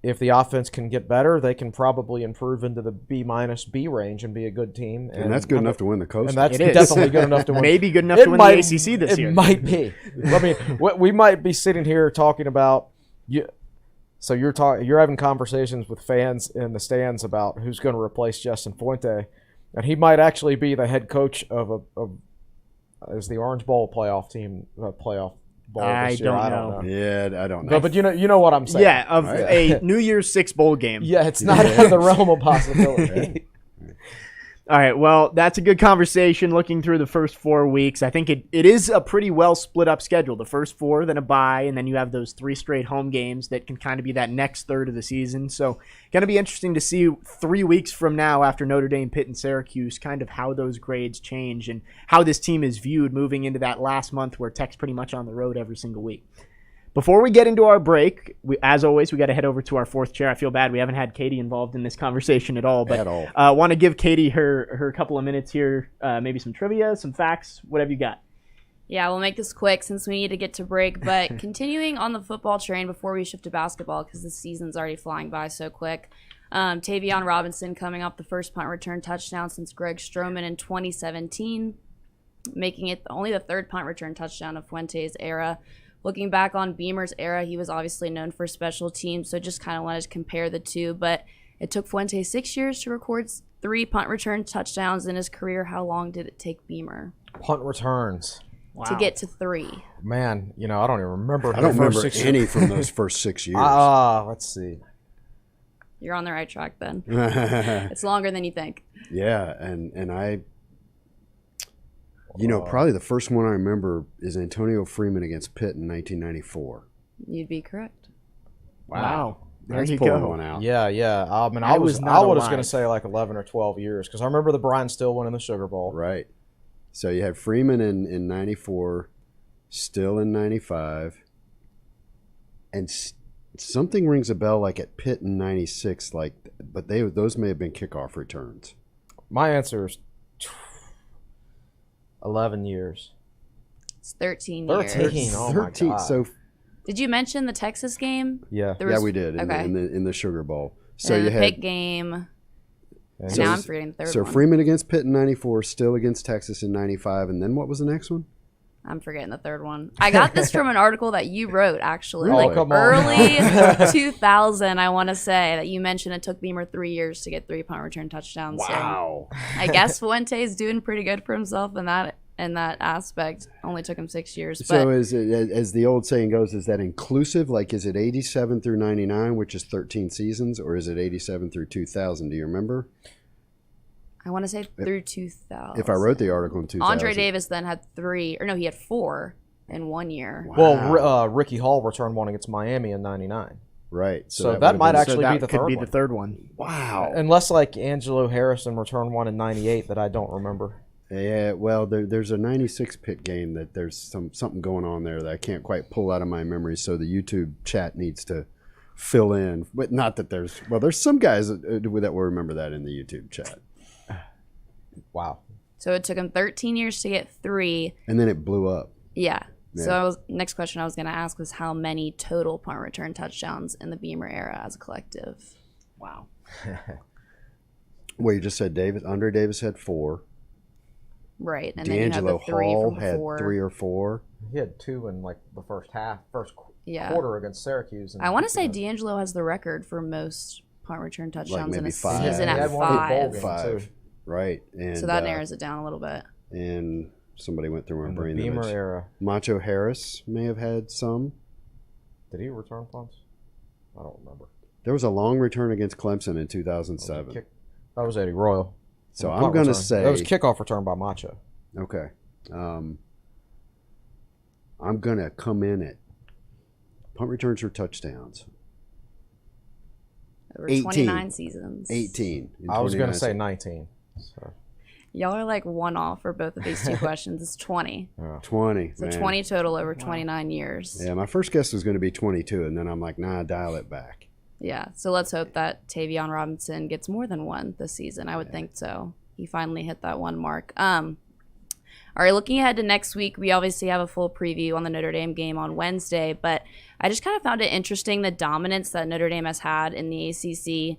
if the offense can get better, they can probably improve into the B- B range and be a good team. And that's good enough to win the Coastal. And that's definitely good enough to win. Maybe good enough to win the ACC this year. It might be. I mean, we might be sitting here talking about you. So you're having conversations with fans in the stands about who's going to replace Justin Fuente, and he might actually be the head coach of is the Orange Bowl playoff team playoff. I don't know. Yeah, I don't know. But you know what I'm saying. Yeah, of a New Year's Six bowl game. Yeah, it's not out of the realm of possibility. All right, well, that's a good conversation looking through the first 4 weeks. I think it is a pretty well split up schedule. The first 4, then a bye, and then you have those 3 straight home games that can kind of be that next third of the season. So going to be interesting to see 3 weeks from now after Notre Dame, Pitt, and Syracuse kind of how those grades change and how this team is viewed moving into that last month where Tech's pretty much on the road every single week. Before we get into our break, as always, we got to head over to our fourth chair. I feel bad we haven't had Katie involved in this conversation at all, but want to give Katie her couple of minutes here, maybe some trivia, some facts, whatever you got. Yeah, we'll make this quick since we need to get to break, but continuing on the football train before we shift to basketball because the season's already flying by so quick. Tavion Robinson coming off the first punt return touchdown since Greg Stroman in 2017, making it only the third punt return touchdown of Fuente's era. Looking back on Beamer's era, he was obviously known for special teams, so just kind of wanted to compare the two. But it took Fuente 6 years to record 3 punt return touchdowns in his career. How long did it take Beamer? Punt returns. Wow. To get to 3. Man, I don't even remember. I don't remember any from those first 6 years. Let's see. You're on the right track then. It's longer than you think. Yeah, and I... probably the first one I remember is Antonio Freeman against Pitt in 1994. You'd be correct. Wow. There That's you pulling go. one out. Yeah. I was going to say like 11 or 12 years because I remember the Brian Still one in the Sugar Bowl. Right. So you had Freeman in 94, Still in 95, and something rings a bell like at Pitt in 96, but those may have been kickoff returns. My answer is 11 years. It's 13 years. 13. Oh, 13. My God. So, did you mention the Texas game? Yeah. We did in the Sugar Bowl. So and you the had Pitt game. And now I'm forgetting the third one. So Freeman against Pitt in 94, Still against Texas in 95, and then what was the next one? I'm forgetting the third one. I got this from an article that you wrote, actually. Really? Like early 2000, I want to say, that you mentioned it took Beamer 3 years to get 3 punt return touchdowns. Wow. So I guess Fuente's doing pretty good for himself in that aspect. Only took him 6 years. But So as the old saying goes, is that inclusive? Like, is it 87 through 99, which is 13 seasons, or is it 87 through 2000? Do you remember? I want to say through 2000. If I wrote the article in 2000. Andre Davis then had 3, or no, he had 4 in 1 year. Wow. Well, Ricky Hall returned one against Miami in 99. Right. So that might actually be the third one. Could be the third one. Wow. Unless like Angelo Harrison returned one in 98 that I don't remember. Yeah, well, there's a 96 Pitt game that there's something going on there that I can't quite pull out of my memory, so the YouTube chat needs to fill in. But not that there's some guys that will remember that in the YouTube chat. Wow. So it took him 13 years to get 3. And then it blew up. Yeah. So next question I was going to ask was how many total punt return touchdowns in the Beamer era as a collective? Wow. Well, you just said Andre Davis had 4. Right. And D'Angelo then you had the 3 Hall from had before. 3 or 4. He had 2 in like the first quarter against Syracuse. I want to say D'Angelo has the record for most punt return touchdowns in a 5. season He at had one of the bowl 5. games, 5. too. Right. And, So that narrows it down a little bit. And somebody went through my brain. The Beamer era. Macho Harris may have had some. Did he return punts? I don't remember. There was a long return against Clemson in 2007. That was Eddie Royal. So I'm going to say... That was a kickoff return by Macho. Okay. I'm going to come in at punt returns or touchdowns. Over 29 seasons. 18. I was going to say 19. So. Y'all are like one off for both of these 2 questions. It's 20. Yeah. 20. So man. 20 total over 29 years. Yeah, my first guess was going to be 22, and then I'm like, nah, dial it back. Yeah. So let's hope that Tavion Robinson gets more than 1 this season. I would think so. He finally hit that 1 mark. All right, looking ahead to next week, we obviously have a full preview on the Notre Dame game on Wednesday, but I just kind of found it interesting the dominance that Notre Dame has had in the ACC.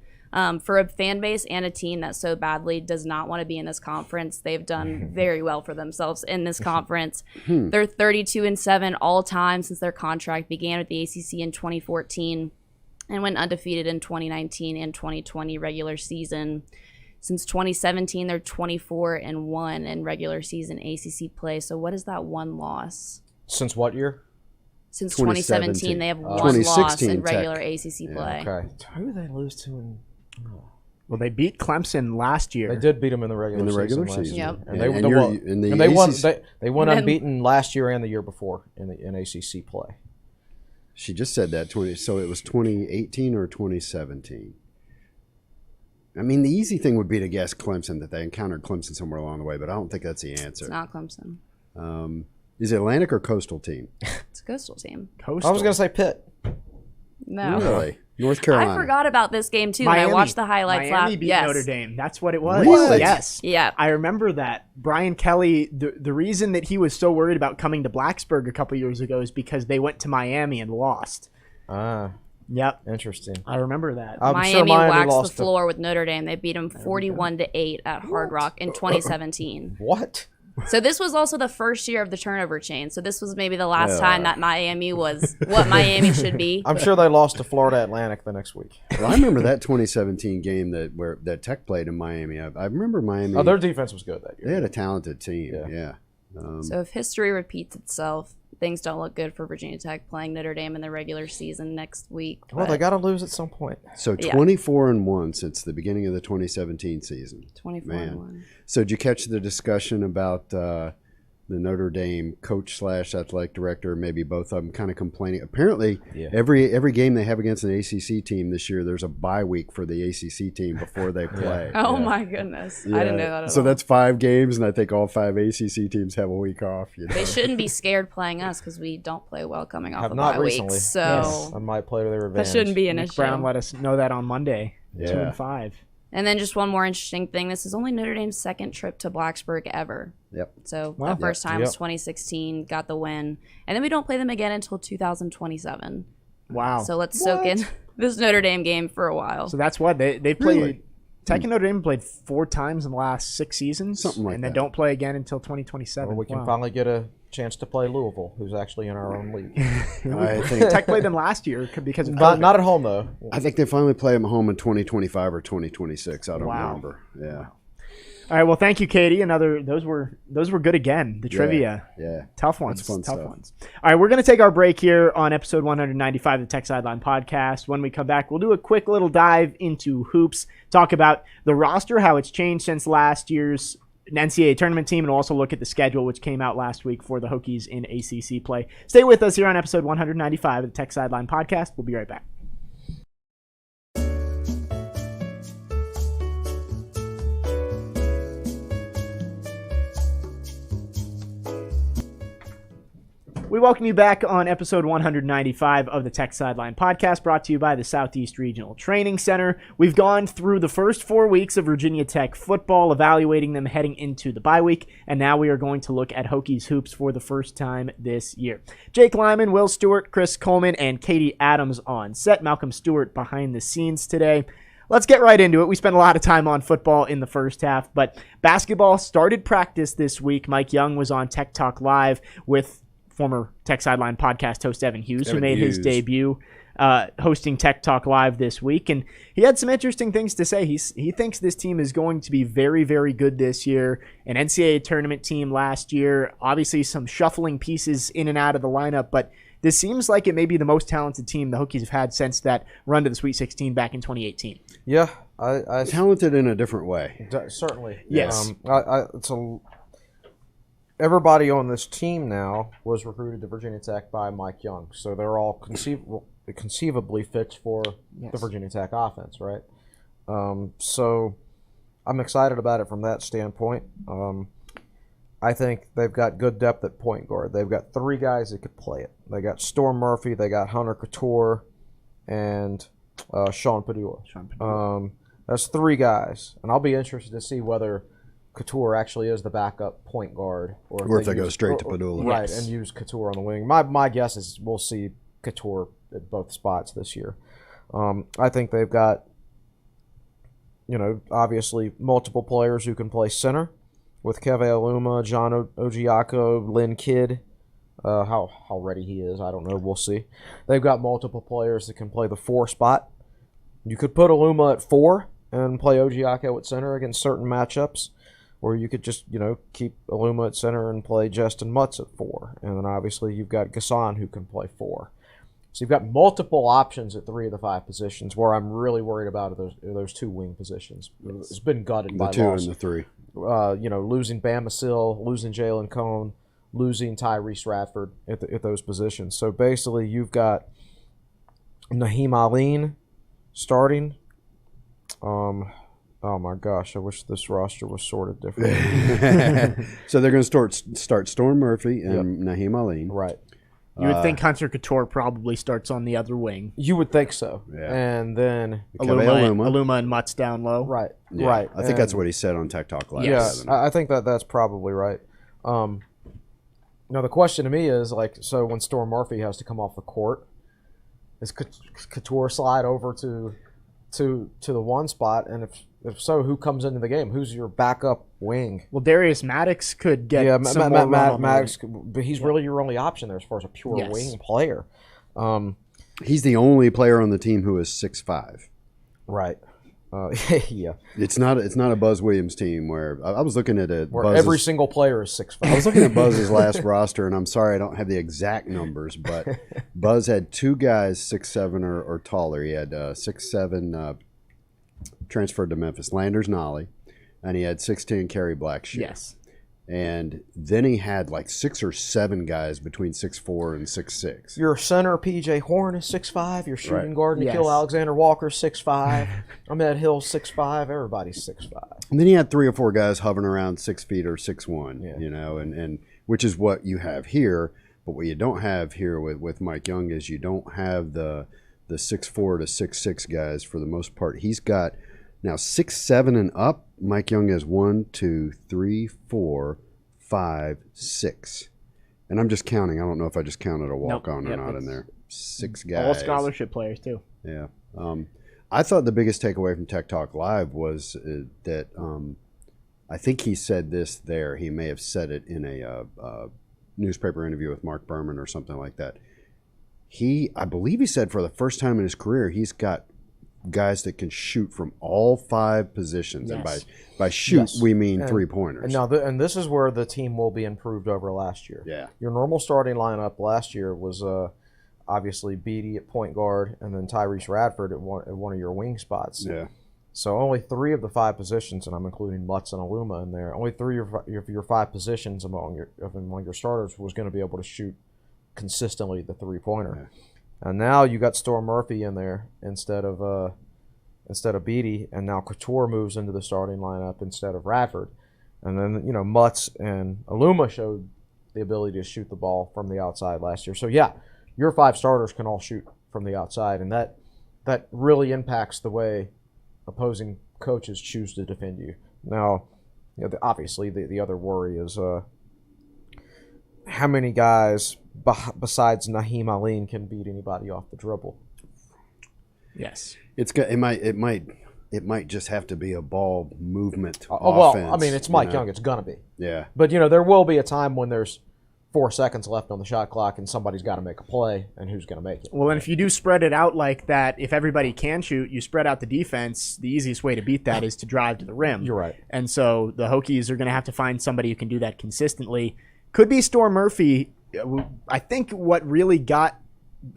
For a fan base and a team that so badly does not want to be in this conference, they've done very well for themselves in this conference. They're 32-7 all time since their contract began with the ACC in 2014 and went undefeated in 2019 and 2020 regular season. Since 2017, they're 24-1 in regular season ACC play. So what is that 1 loss? Since what year? Since 2017, they have 1 loss in regular ACC play. Okay. Who did they lose to in... Well, they beat Clemson last year. They did beat them in the regular season. Yep. And they won. ACC They went unbeaten last year and the year before in ACC play. She just said that so it was 2018 or 2017. I mean, the easy thing would be to guess Clemson, that they encountered Clemson somewhere along the way, but I don't think that's the answer. It's not Clemson. Is it Atlantic or Coastal team? It's a coastal team. Coastal. I was going to say Pitt. No. Really? North Carolina. I forgot about this game too Miami. when I watched the highlights Miami last. beat Yes. Notre Dame. That's what it was. Really? Yes. Yeah. I remember that. Brian Kelly, the reason that he was so worried about coming to Blacksburg a couple years ago is because they went to Miami and lost. Ah, Yep. interesting. I remember that. I'm Miami, sure Miami waxed lost the floor with Notre Dame. They beat them 41-8 at Hard Rock in 2017. What? So this was also the first year of the turnover chain. So this was maybe the last time that Miami was what Miami should be. I'm sure they lost to Florida Atlantic the next week. Well, I remember that 2017 game that Tech played in Miami. I remember Miami. Oh, their defense was good that year. They had a talented team. Yeah. So if history repeats itself, things don't look good for Virginia Tech playing Notre Dame in the regular season next week. Well, but they got to lose at some point. So Yeah. 24-1 since the beginning of the 2017 season. 24-1. So did you catch the discussion about the Notre Dame coach / athletic director, maybe both of them, kind of complaining? Apparently, every game they have against an ACC team this year, there's a bye week for the ACC team before they play. Oh my goodness. I didn't know that at all. So that's 5 games, and I think all 5 ACC teams have a week off. They shouldn't be scared playing us because we don't play well coming off Have the not bye recently. weeks. So I might play to their that revenge. shouldn't be an Nick issue. Brown let us know that on Monday. Yeah. 2-5. And then just one more interesting thing. This is only Notre Dame's second trip to Blacksburg ever. Yep. So Wow. the first time was Yep. 2016, got the win. And then we don't play them again until 2027. Wow. So let's soak in this Notre Dame game for a while. So that's what they played. Really? Tech and Notre Dame played 4 times in the last 6 seasons, Something like and then that. don't play again until 2027. Or we can Wow. finally get a chance to play Louisville, who's actually in our own league. I think Tech played them last year because of Not, COVID. not at home, though. I think they finally play them home in 2025 or 2026. I don't Wow. remember. Yeah. All right. Well, thank you, Katie. Those were good again. The trivia. Yeah. Tough ones. That's fun Tough stuff. ones. All right, we're going to take our break here on episode 195 of the Tech Sideline podcast. When we come back, we'll do a quick little dive into hoops, talk about the roster, how it's changed since last year's NCAA tournament team, and we'll also look at the schedule, which came out last week for the Hokies in ACC play. Stay with us here on episode 195 of the Tech Sideline podcast. We'll be right back. We welcome you back on episode 195 of the Tech Sideline podcast, brought to you by the Southeast Regional Training Center. We've gone through the first 4 weeks of Virginia Tech football, evaluating them heading into the bye week, and now we are going to look at Hokies hoops for the first time this year. Jake Lyman, Will Stewart, Chris Coleman, and Katie Adams on set. Malcolm Stewart behind the scenes today. Let's get right into it. We spent a lot of time on football in the first half, but basketball started practice this week. Mike Young was on Tech Talk Live with former Tech Sideline podcast host Evan Hughes, who made his debut hosting Tech Talk Live this week. And he had some interesting things to say. He thinks this team is going to be very, very good this year. An NCAA tournament team last year, obviously some shuffling pieces in and out of the lineup, but this seems like it may be the most talented team the Hokies have had since that run to the Sweet 16 back in 2018. Yeah, I Talented in a different way. certainly. Yes. Everybody on this team now was recruited to Virginia Tech by Mike Young, so they're all conceivably fit for the Virginia Tech offense, right? So I'm excited about it from that standpoint. I think they've got good depth at point guard. They've got 3 guys that could play it. They got Storm Murphy, they got Hunter Couture, and Sean Padula. That's 3 guys, and I'll be interested to see whether Couture actually is the backup point guard, Or if they go straight to Padula. right, Yes. and use Couture on the wing. My guess is we'll see Couture at both spots this year. I think they've got, obviously multiple players who can play center with Keve Aluma, John Ogiako, Lynn Kidd. How ready he is, I don't know. We'll see. They've got multiple players that can play the 4 spot. You could put Aluma at 4 and play Ogiako at center against certain matchups. Or you could just, keep Aluma at center and play Justin Mutts at 4. And then obviously you've got Gassan who can play 4. So you've got multiple options at 3 of the 5 positions. Where I'm really worried about are those 2 wing positions. It's been gutted by The 2 loss. and the 3. Losing Bama Sill, losing Jalen Cone, losing Tyrese Radford at those positions. So basically, you've got Naheem Aline starting. Oh my gosh! I wish this roster was sorted differently. So they're going to start Storm Murphy and Naheem Aline. Right. You would think Hunter Couture probably starts on the other wing. You would think so. Yeah. And then Aluma and Mutts down low. right. Yeah, Right. I think that's what he said on Tech Talk Live. Yeah, I think that's probably right. Now the question to me is so when Storm Murphy has to come off the court, does Couture slide over to the 1 spot? And if so, who comes into the game? Who's your backup wing? Well, Darius Maddox could get some more run on Maddox, but he's really your only option there as far as a pure wing player. He's the only player on the team who is 6'5". Right. Yeah. It's not a Buzz Williams team where I was looking at it. Where every single player is 6'5". I was looking at Buzz's last roster, and I'm sorry I don't have the exact numbers, but Buzz had 2 guys 6'7" or taller. He had 6'7" transferred to Memphis, Landers Nolly, and he had 6'10" Kerry Blackshear. Yes. And then he had 6 or 7 guys between 6'4" and 6'6". Your center, P.J. Horn, is 6'5". Your shooting guard, Nikhil Yes. Alexander Walker, 6'5". Ahmed Hill, 6'5". Everybody's 6'5". And then he had 3 or 4 guys hovering around 6 feet or 6'1", Yeah. and which is what you have here. But what you don't have here with Mike Young is you don't have the 6'4" to 6'6" guys for the most part. He's got now 6'7" and up. Mike Young has 1, 2, 3, 4, 5, 6. And I'm just counting. I don't know if I just counted a walk-on or not in there. 6 guys. All scholarship players, too. Yeah. I thought the biggest takeaway from Tech Talk Live was that I think he said this there. He may have said it in a newspaper interview with Mark Berman or something like that. I believe he said for the first time in his career, he's got guys that can shoot from all 5 positions. Yes. And by shoot, we mean 3-pointers. And this is where the team will be improved over last year. Yeah. Your normal starting lineup last year was obviously Beatty at point guard and then Tyrese Radford at one of your wing spots. Yeah. So only 3 of the 5 positions, and I'm including Mutts and Aluma in there, only 3 of your 5 positions among your starters was going to be able to shoot consistently the 3-pointer. Yeah. And now you got Storm Murphy in there instead of Beatty, and now Couture moves into the starting lineup instead of Radford. And then, Mutts and Aluma showed the ability to shoot the ball from the outside last year. So, yeah, your 5 starters can all shoot from the outside, and that really impacts the way opposing coaches choose to defend you. Now, obviously, the other worry is how many guys besides Naheem Aline can beat anybody off the dribble. Yes. It might just have to be a ball movement offense. Well, I mean, it's Mike Young. It's going to be. Yeah. But, there will be a time when there's 4 seconds left on the shot clock and somebody's got to make a play, and who's going to make it? Well, and if you do spread it out like that, if everybody can shoot, you spread out the defense, the easiest way to beat that is to drive to the rim. You're right. And so the Hokies are going to have to find somebody who can do that consistently. Could be Storm Murphy. I think what really got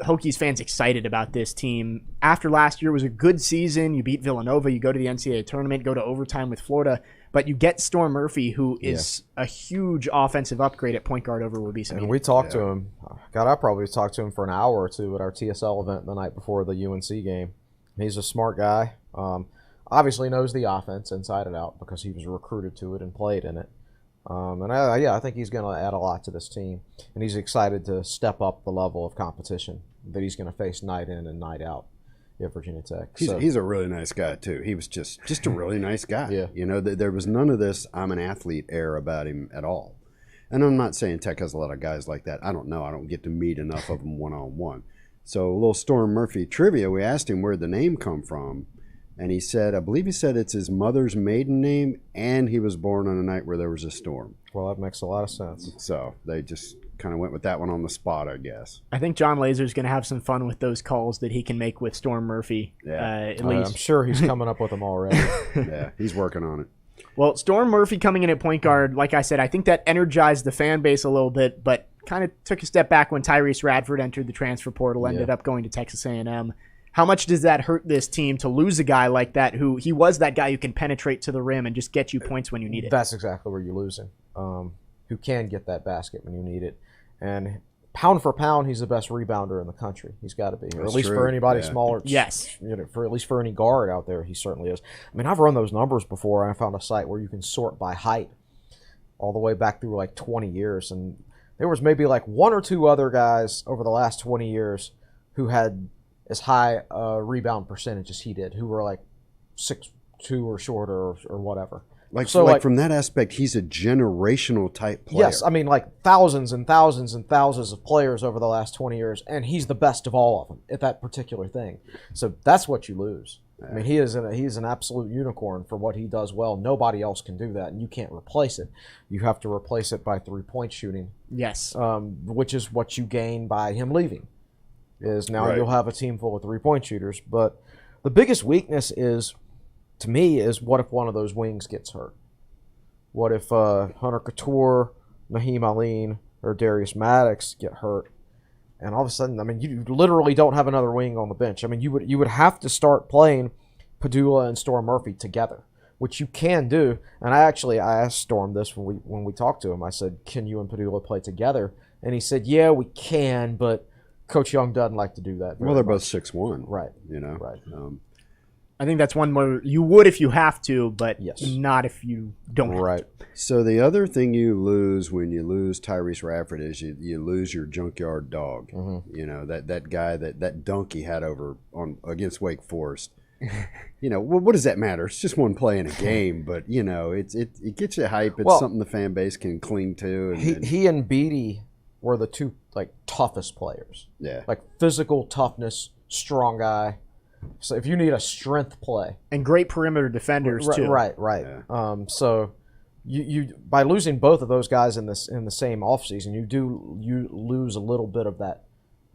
Hokies fans excited about this team after last year was a good season. You beat Villanova, you go to the NCAA tournament, go to overtime with Florida, but you get Storm Murphy, who is a huge offensive upgrade at point guard over Wabisa. And we talked to him. God, I probably talked to him for an hour or 2 at our TSL event the night before the UNC game. He's a smart guy. Obviously knows the offense inside and out because he was recruited to it and played in it. I think he's going to add a lot to this team, and he's excited to step up the level of competition that he's going to face night in and night out at Virginia Tech. He's a really nice guy too. He was just a really nice guy. Yeah. There was none of this "I'm an athlete" air about him at all. And I'm not saying Tech has a lot of guys like that. I don't know. I don't get to meet enough of them one-on-one. So a little Storm Murphy trivia. We asked him where the name come from. And he said, I believe he said it's his mother's maiden name, and he was born on a night where there was a storm. Well, that makes a lot of sense. So they just kind of went with that one on the spot, I guess. I think John Laser's going to have some fun with those calls that he can make with Storm Murphy. At least. I'm sure he's coming up with them already. Yeah, he's working on it. Well, Storm Murphy coming in at point guard, like I said, I think that energized the fan base a little bit, but kind of took a step back when Tyrese Radford entered the transfer portal, ended up going to Texas A&M. How much does that hurt this team to lose a guy like that who he was that guy who can penetrate to the rim and just get you points when you need it? That's exactly where you're losing. Who can get that basket when you need it. And pound for pound, he's the best rebounder in the country. He's got to be. Or at least for anybody smaller. Yes. For at least for any guard out there, he certainly is. I mean, I've run those numbers before, and I found a site where you can sort by height all the way back through like 20 years. And there was maybe like one or two other guys over the last 20 years who had as high a rebound percentage as he did, who were like 6'2" or shorter or whatever. Like from that aspect, he's a generational type player. Yes, I mean like thousands and thousands and thousands of players over the last 20 years, and he's the best of all of them at that particular thing. So that's what you lose. I mean, he's an absolute unicorn for what he does well. Nobody else can do that, and you can't replace it. You have to replace it by 3-point shooting. Yes. Which is what you gain by him leaving. Is now you'll have a team full of 3-point shooters. But the biggest weakness is, to me, is what if one of those wings gets hurt? What if Hunter Couture, Naheem Aline, or Darius Maddox get hurt? And all of a sudden, I mean, you literally don't have another wing on the bench. I mean, you would have to start playing Padula and Storm Murphy together, which you can do. And I asked Storm this when we talked to him. I said, "Can you and Padula play together?" And he said, "Yeah, we can, but Coach Young doesn't like to do that." Well, they're both 6'1", right? You know, right. I think that's one where you would if you have to, but yes. not if you don't. Right. So the other thing you lose when you lose Tyrese Radford is you lose your junkyard dog. Mm-hmm. You know, that guy that dunk he had over against Wake Forest. You know, what does that matter? It's just one play in a game, but you know, it gets you hype. It's something the fan base can cling to. And he and Beatty were the two like toughest players. Yeah. Like physical toughness, strong guy. So if you need a strength play, and great perimeter defenders too. Right. Yeah. So you by losing both of those guys in the same offseason, you lose a little bit of that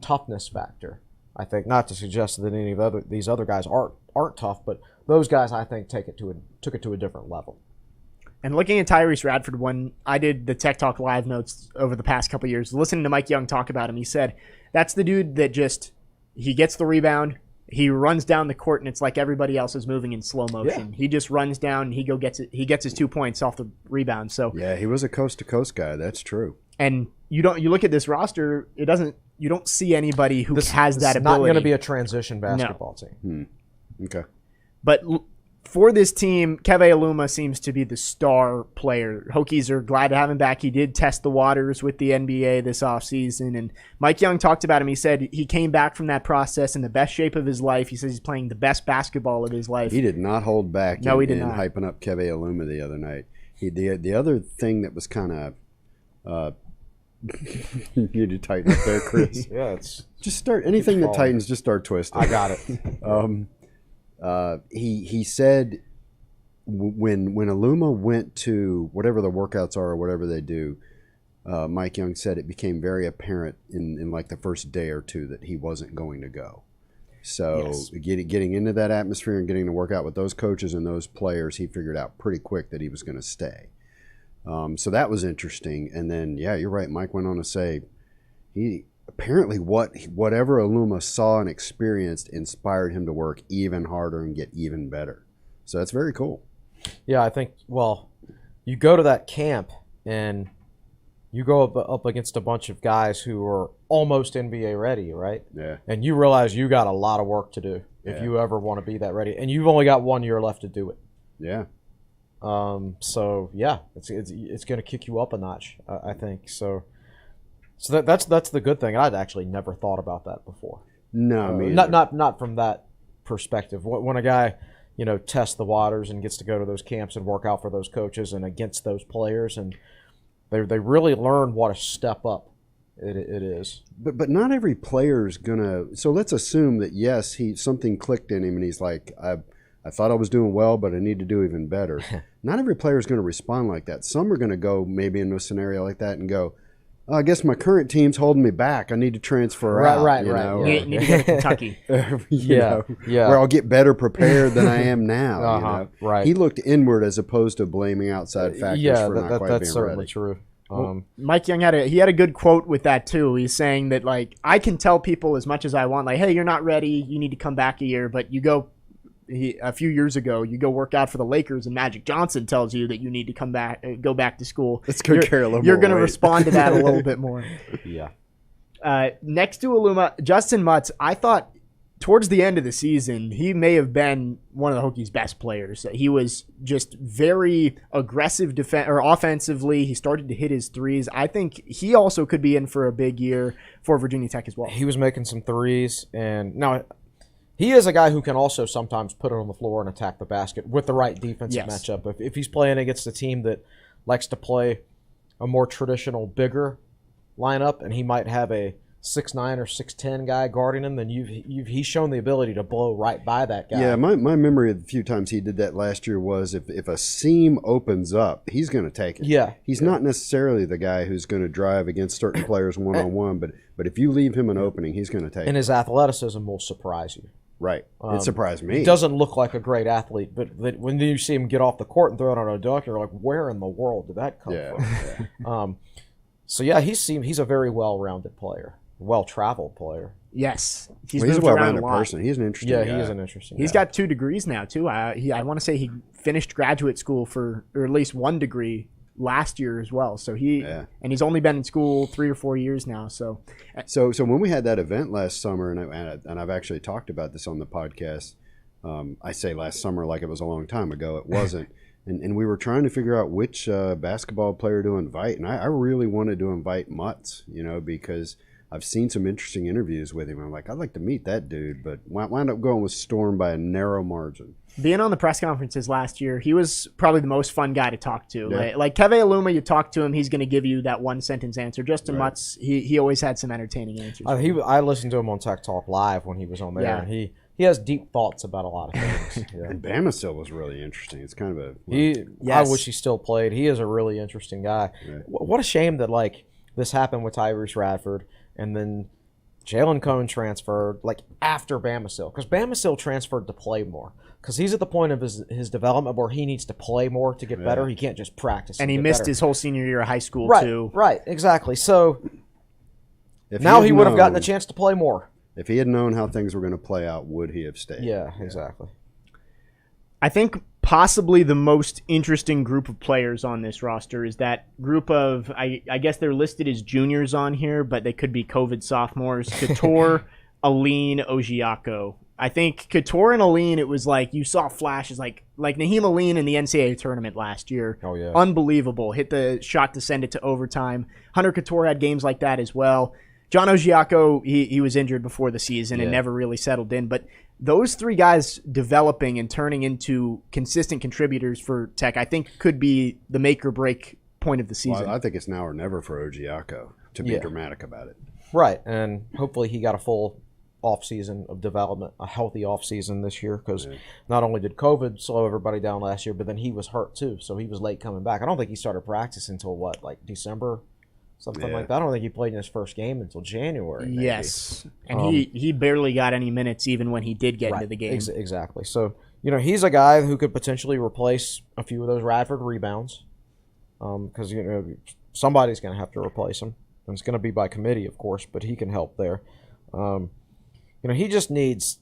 toughness factor. I think, not to suggest that any of these other guys aren't tough, but those guys I think took it to a different level. And looking at Tyrese Radford, when I did the Tech Talk Live notes over the past couple of years, listening to Mike Young talk about him, he said that's the dude that he gets the rebound. He runs down the court, and it's like everybody else is moving in slow motion. Yeah. He just runs down, and he gets his 2 points off the rebound. So yeah, he was a coast-to-coast guy. That's true. And you look at this roster, you don't see anybody who has that ability. It's not going to be a transition basketball team. Okay. But for this team, Keve Aluma seems to be the star player. Hokies are glad to have him back. He did test the waters with the NBA this offseason, and Mike Young talked about him. He said he came back from that process in the best shape of his life. He says he's playing the best basketball of his life. He did not hold back in hyping up Keve Aluma the other night. The other thing that was kind of you need to tighten up there, Chris. Yeah, it's just start anything that tightens. Just start twisting. I got it. He said when Aluma went to whatever the workouts are or whatever they do, Mike Young said it became very apparent in like the first day or two that he wasn't going to go. So getting into that atmosphere and getting to work out with those coaches and those players, he figured out pretty quick that he was going to stay. So that was interesting. And then, yeah, you're right. Mike went on to say apparently whatever Aluma saw and experienced inspired him to work even harder and get even better. So that's very cool. Yeah, I think, well, you go to that camp and you go up against a bunch of guys who are almost NBA ready, right? Yeah. And you realize you got a lot of work to do if you ever want to be that ready. And you've only got 1 year left to do it. Yeah. So yeah, it's going to kick you up a notch, I think. So that's the good thing. I'd actually never thought about that before. No, not from that perspective. When a guy, tests the waters and gets to go to those camps and work out for those coaches and against those players, and they really learn what a step up it is. But not every player's gonna. So let's assume that yes, something clicked in him, and he's like, I thought I was doing well, but I need to do even better. Not every player is going to respond like that. Some are going to go maybe in a scenario like that and go, I guess my current team's holding me back. I need to transfer out. Right. You need to go to Kentucky. Where I'll get better prepared than I am now. Right. He looked inward as opposed to blaming outside factors for not quite being that's certainly ready. true. Mike Young had a good quote with that too. He's saying that, like, I can tell people as much as I want, like, hey, you're not ready, you need to come back a year, but you go a few years ago, you go work out for the Lakers and Magic Johnson tells you that you need to come back, go back to school. Let's go carry a little You're more going to weight. respond to that a little bit more. Yeah. Next to Aluma, Justin Mutts, I thought towards the end of the season, he may have been one of the Hokies' best players. He was just very aggressive offensively. He started to hit his threes. I think he also could be in for a big year for Virginia Tech as well. He was making some threes, and now he is a guy who can also sometimes put it on the floor and attack the basket with the right defensive matchup. If he's playing against a team that likes to play a more traditional, bigger lineup, and he might have a 6'9" or 6'10" guy guarding him, then he's shown the ability to blow right by that guy. Yeah, my memory of the few times he did that last year was if a seam opens up, he's going to take it. Yeah. He's not necessarily the guy who's going to drive against certain players one-on-one, but if you leave him an opening, he's going to take it. And his athleticism will surprise you. Right. It surprised me. He doesn't look like a great athlete, but when you see him get off the court and throw it on a dunk, you're like, where in the world did that come from? So, yeah, he's a very well-rounded player, well-traveled player. Yes. He's a well-rounded person. He's an interesting guy. Yeah, he is an interesting guy. He's got 2 degrees now, too. I want to say he finished graduate school or at least 1 degree last year as well. So and he's only been in school 3 or 4 years now. So when we had that event last summer, and I've actually talked about this on the podcast, I say last summer like it was a long time ago. It wasn't. And we were trying to figure out which basketball player to invite. And I really wanted to invite Mutts, because I've seen some interesting interviews with him. I'm like, I'd like to meet that dude, but wound up going with Storm by a narrow margin. Being on the press conferences last year, he was probably the most fun guy to talk to. Yeah. Like Keve Aluma, you talk to him, he's going to give you that 1-sentence answer. Justin Mutts, he always had some entertaining answers. I listened to him on Tech Talk Live when he was on there, and he has deep thoughts about a lot of things. Yeah. And Bamisile was really interesting. It's kind of I wish he still played. He is a really interesting guy. Yeah. What a shame that this happened with Tyrese Radford, and then Jalen Cone transferred after Bamisile, because Bamisile transferred to play more, because he's at the point of his development where he needs to play more to get better. He can't just practice. And he missed his whole senior year of high school too. Right, exactly. So now he would have gotten a chance to play more. If he had known how things were going to play out, would he have stayed? Yeah, exactly. I think possibly the most interesting group of players on this roster is that group of, I guess they're listed as juniors on here, but they could be COVID sophomores. Couture, Aline, Ojiako. I think Couture and Aline, it was like you saw flashes like Naheem Aline in the NCAA tournament last year. Oh, yeah. Unbelievable. Hit the shot to send it to overtime. Hunter Couture had games like that as well. John Ojiako, he was injured before the season and never really settled in. But those 3 guys developing and turning into consistent contributors for Tech, I think could be the make or break point of the season. Well, I think it's now or never for Ojiako, to be dramatic about it. Right, and hopefully he got a full offseason of development, a healthy offseason this year, because not only did COVID slow everybody down last year, but then he was hurt too, so he was late coming back. I don't think he started practice until, December? Something like that. I don't think he played in his first game until January. Maybe. Yes, and he barely got any minutes even when he did get into the game. Exactly. So, he's a guy who could potentially replace a few of those Radford rebounds, because somebody's going to have to replace him, and it's going to be by committee, of course, but he can help there. He just needs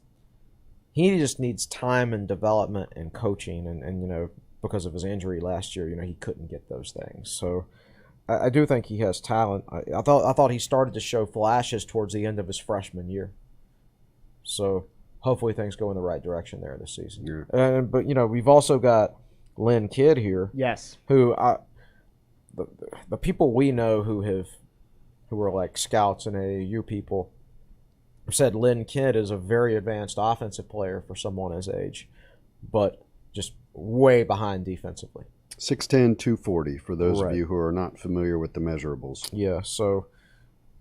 time and development and coaching, and because of his injury last year, he couldn't get those things. So I do think he has talent. I thought he started to show flashes towards the end of his freshman year. So hopefully things go in the right direction there this season. Yeah. But we've also got Lynn Kidd here. Yes. Who the people we know who are like scouts and AAU people have said Lynn Kidd is a very advanced offensive player for someone his age, but just way behind defensively. 6'10", 240 for those of you who are not familiar with the measurables. Yeah, so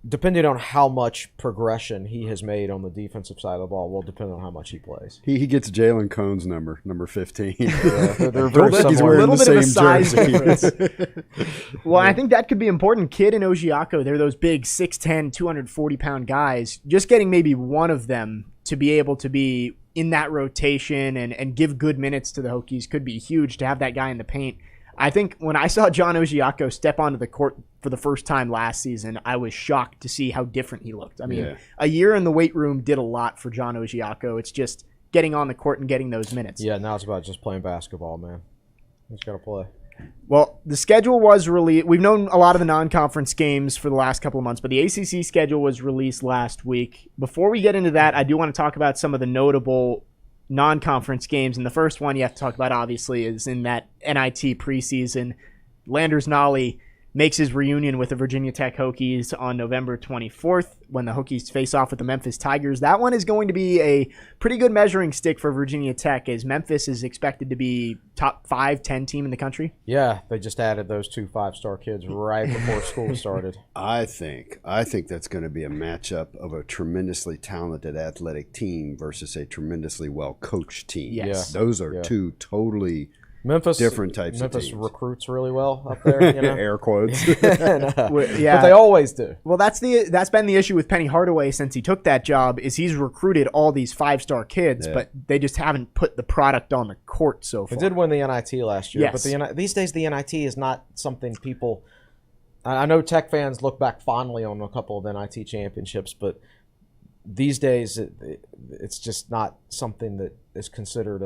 depending on how much progression he has made on the defensive side of the ball will depend on how much he plays. He gets Jalen Cone's number 15. They're very similar. He's wearing the same jersey. Well, I think that could be important. Kidd and Ojiako, they're those big 6'10", 240-pound guys. Just getting maybe one of them to be able to be in that rotation and give good minutes to the Hokies could be huge to have that guy in the paint. I think when I saw John Ogiaco step onto the court for the first time last season, I was shocked to see how different he looked. I mean, a year in the weight room did a lot for John Ogiaco. It's just getting on the court and getting those minutes. Yeah, now it's about just playing basketball, man. He's got to play. Well, the schedule was released. We've known a lot of the non-conference games for the last couple of months, but the ACC schedule was released last week. Before we get into that, I do want to talk about some of the notable non-conference games, and the first one you have to talk about, obviously, is in that NIT preseason. Landers Nolley makes his reunion with the Virginia Tech Hokies on November 24th when the Hokies face off with the Memphis Tigers. That one is going to be a pretty good measuring stick for Virginia Tech, as Memphis is expected to be top 5-10 team in the country. Yeah, they just added those 2 5-star kids right before school started. I think that's going to be a matchup of a tremendously talented athletic team versus a tremendously well-coached team. Yes. Those are two totally different types of teams. Memphis recruits really well up there, you know? Air quotes. But they always do. Well, that's been the issue with Penny Hardaway since he took that job, is he's recruited all these 5-star kids, but they just haven't put the product on the court so far. They did win the NIT last year, Yes. but these days the NIT is not something people – I know Tech fans look back fondly on a couple of NIT championships, but these days it's just not something that is considered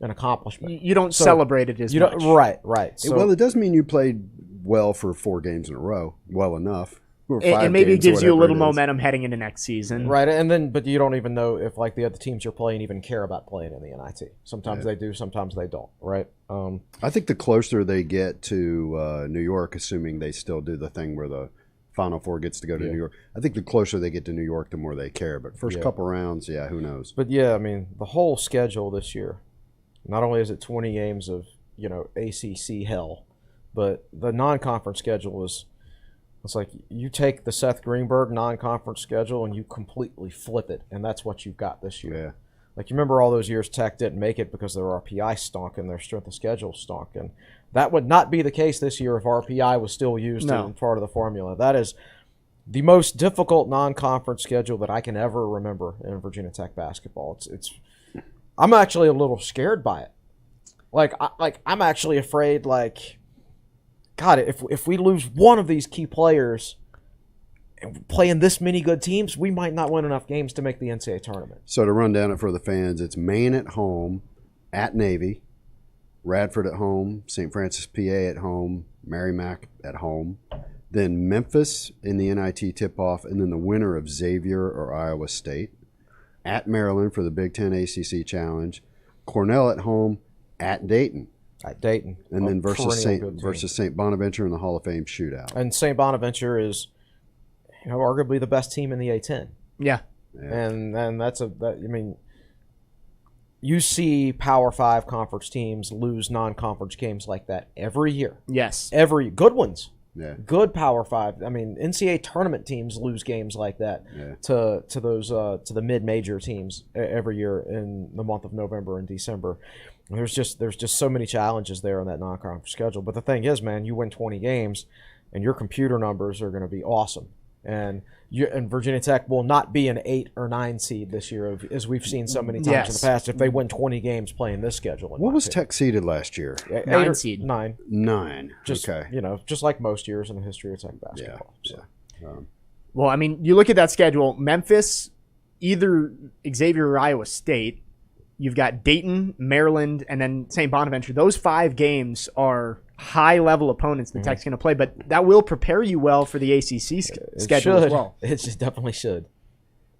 an accomplishment. You don't celebrate it as much. Right. So, well, it does mean you played well for 4 games in a row, well enough. Or 5 and maybe it games, gives you a little whatever it is. momentum heading into next season. right, and then but you don't even know if like the other teams you're playing even care about playing in the NIT. Sometimes they do, sometimes they don't. Right. I think the closer they get to New York, assuming they still do the thing where the Final Four gets to go to New York, I think the closer they get to New York, the more they care. But first couple rounds, who knows? But yeah, I mean the whole schedule this year. Not only is it 20 games of, ACC hell, but the non-conference schedule it's like you take the Seth Greenberg non-conference schedule and you completely flip it, and that's what you've got this year. Yeah. Like, you remember all those years Tech didn't make it because their RPI stunk and their strength of schedule stunk, and that would not be the case this year if RPI was still used in part of the formula. That is the most difficult non-conference schedule that I can ever remember in Virginia Tech basketball. I'm actually a little scared by it. I'm actually afraid, God, if we lose one of these key players and playing this many good teams, we might not win enough games to make the NCAA tournament. So to run down it for the fans, it's Maine at home, at Navy, Radford at home, St. Francis, PA at home, Merrimack at home, then Memphis in the NIT tip-off, and then the winner of Xavier or Iowa State. At Maryland for the Big Ten ACC Challenge, Cornell at home, at Dayton. At Dayton. And then versus St. Bonaventure in the Hall of Fame shootout. And St. Bonaventure is, arguably the best team in the A10. Yeah. And you see Power 5 conference teams lose non-conference games like that every year. Yes. Every good ones. Yeah. Good Power 5. I mean, NCAA tournament teams lose games like that to the mid-major teams every year in the month of November and December. And there's just so many challenges there on that non-conference schedule. But the thing is, man, you win 20 games, and your computer numbers are going to be awesome. And Virginia Tech will not be an 8 or 9 seed this year, as we've seen so many times in the past, if they win 20 games playing this schedule. What was Tech seeded last year? 9 seed. 9. 9. Just, just like most years in the history of Tech basketball. Well, I mean, you look at that schedule, Memphis, either Xavier or Iowa State. You've got Dayton, Maryland, and then St. Bonaventure. Those 5 games are high-level opponents that Tech's going to play, but that will prepare you well for the ACC schedule as well. It just definitely should.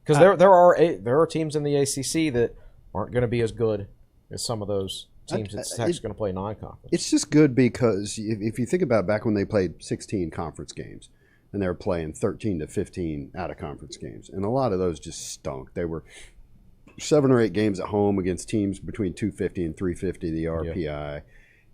Because there are teams in the ACC that aren't going to be as good as some of those teams that Tech's going to play non-conference. It's just good because if you think about back when they played 16 conference games, and they were playing 13 to 15 out-of-conference games, and a lot of those just stunk. They were 7 or 8 games at home against teams between 250 and 350 the RPI.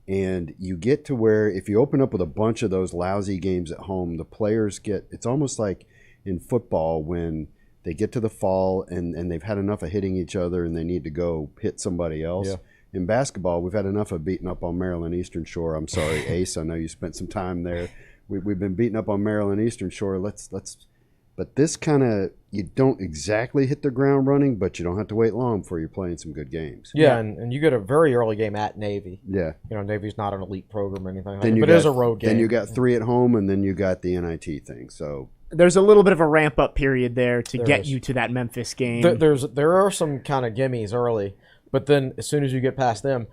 And you get to where if you open up with a bunch of those lousy games at home, the players it's almost like in football when they get to the fall and they've had enough of hitting each other and they need to go hit somebody else. Yeah. In basketball, we've had enough of beating up on Maryland Eastern Shore. I'm sorry, Ace, I know you spent some time there. We've been beating up on Maryland Eastern Shore. Let's But this kind of, you don't exactly hit the ground running, but you don't have to wait long before you're playing some good games. Yeah, and you get a very early game at Navy. Yeah. Navy's not an elite program or anything like Then that, but it is a road game. Then you got 3 at home, and then you got the NIT thing. So there's a little bit of a ramp-up period there to get is. you to that Memphis game. There are some kind of gimmies early, but then as soon as you get past them,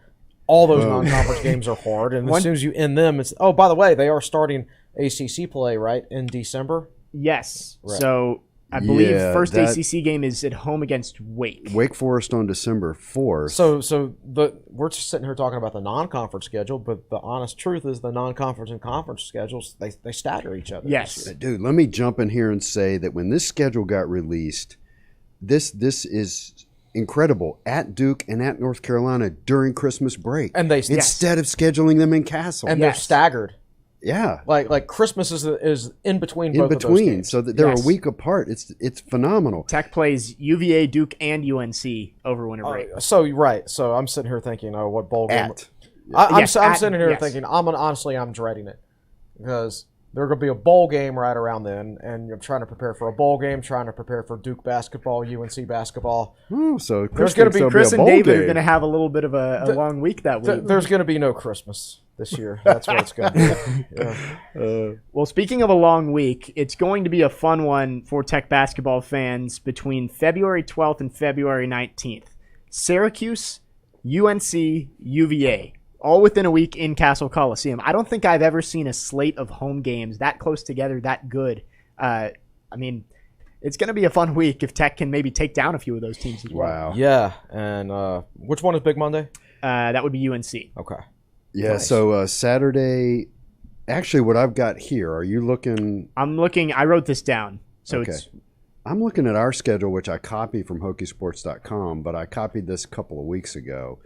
all those non-conference games are hard, and as soon as you end them, it's by the way, they are starting ACC play right in December. Yes. Right. So I believe first ACC game is at home against Wake. Wake Forest on December 4th. So we're just sitting here talking about the non-conference schedule, but the honest truth is the non-conference and conference schedules they stagger each other. Yes. Dude, let me jump in here and say that when this schedule got released, this is incredible, at Duke and at North Carolina during Christmas break, and they instead of scheduling them in Castle, and they're staggered. Yeah, like Christmas is in between both of those games. So that they're a week apart. It's phenomenal. Tech plays UVA, Duke, and UNC over winter break. So I'm sitting here thinking, what bowl game? I'm sitting here thinking, I'm dreading it because there's going to be a bowl game right around then, and you're trying to prepare for a bowl game, trying to prepare for Duke basketball, UNC basketball. So there's going to be Chris and David are going to have a little bit of a long week that week. There's going to be no Christmas this year. That's what it's going to be. Yeah. Well, speaking of a long week, it's going to be a fun one for Tech basketball fans between February 12th and February 19th. Syracuse, UNC, UVA. All within a week in Castle Coliseum. I don't think I've ever seen a slate of home games that close together, that good. I mean, it's going to be a fun week if Tech can maybe take down a few of those teams as well. Wow. Yeah, and which one is Big Monday? That would be UNC. Okay. Yeah, Nice. So Saturday, actually what I've got here, are you looking? I'm looking, I wrote this down. So Okay. it's I'm looking at our schedule, which I copied from Hokiesports.com, but I copied this a couple of weeks ago.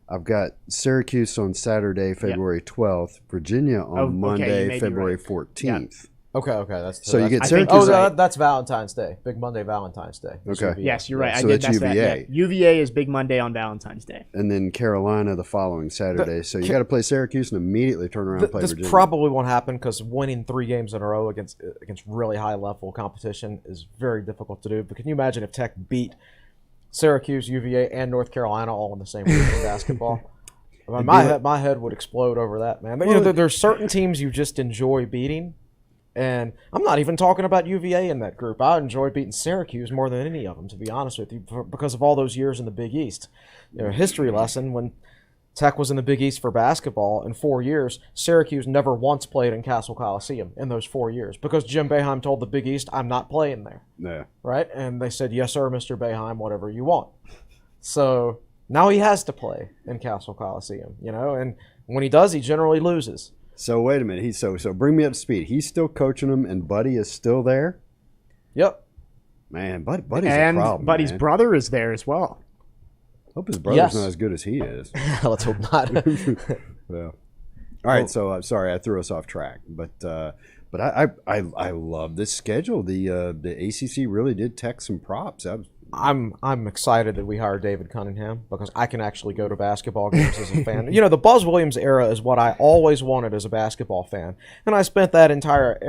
I've got Syracuse on Saturday, February 12th, Virginia on Monday, February 14th. Okay. That's So you get I Syracuse. think- that's Valentine's Day. Big Monday, Valentine's Day. Okay. yes, you're right. So I did that's mess that. UVA. Yeah. UVA is Big Monday on Valentine's Day. And then Carolina the following Saturday. So you got to play Syracuse and immediately turn around and play This Virginia. probably won't happen because winning 3 games in a row against really high level competition is very difficult to do. But can you imagine if Tech beat Syracuse, UVA, and North Carolina all in the same week in basketball? I mean, my head would explode over that, man. But, there's certain teams you just enjoy beating. And I'm not even talking about UVA in that group. I enjoy beating Syracuse more than any of them, to be honest with you, because of all those years in the Big East. History lesson, when Tech was in the Big East for basketball in 4 years, Syracuse never once played in Castle Coliseum in those 4 years because Jim Boeheim told the Big East, I'm not playing there. Yeah. Right? And they said, yes, sir, Mr. Boeheim, whatever you want. So now he has to play in Castle Coliseum, and when he does, he generally loses. So wait a minute. So bring me up to speed. He's still coaching them, and Buddy is still there. Yep. Man, Buddy's And a problem. Buddy's man. brother is there as well. Hope his brother's not as good as he is. Let's hope not. Well, all right. So I'm sorry I threw us off track, but I love this schedule. The ACC really did Tech some props. I'm excited that we hired David Cunningham because I can actually go to basketball games as a fan. The Buzz Williams era is what I always wanted as a basketball fan, and I spent that entire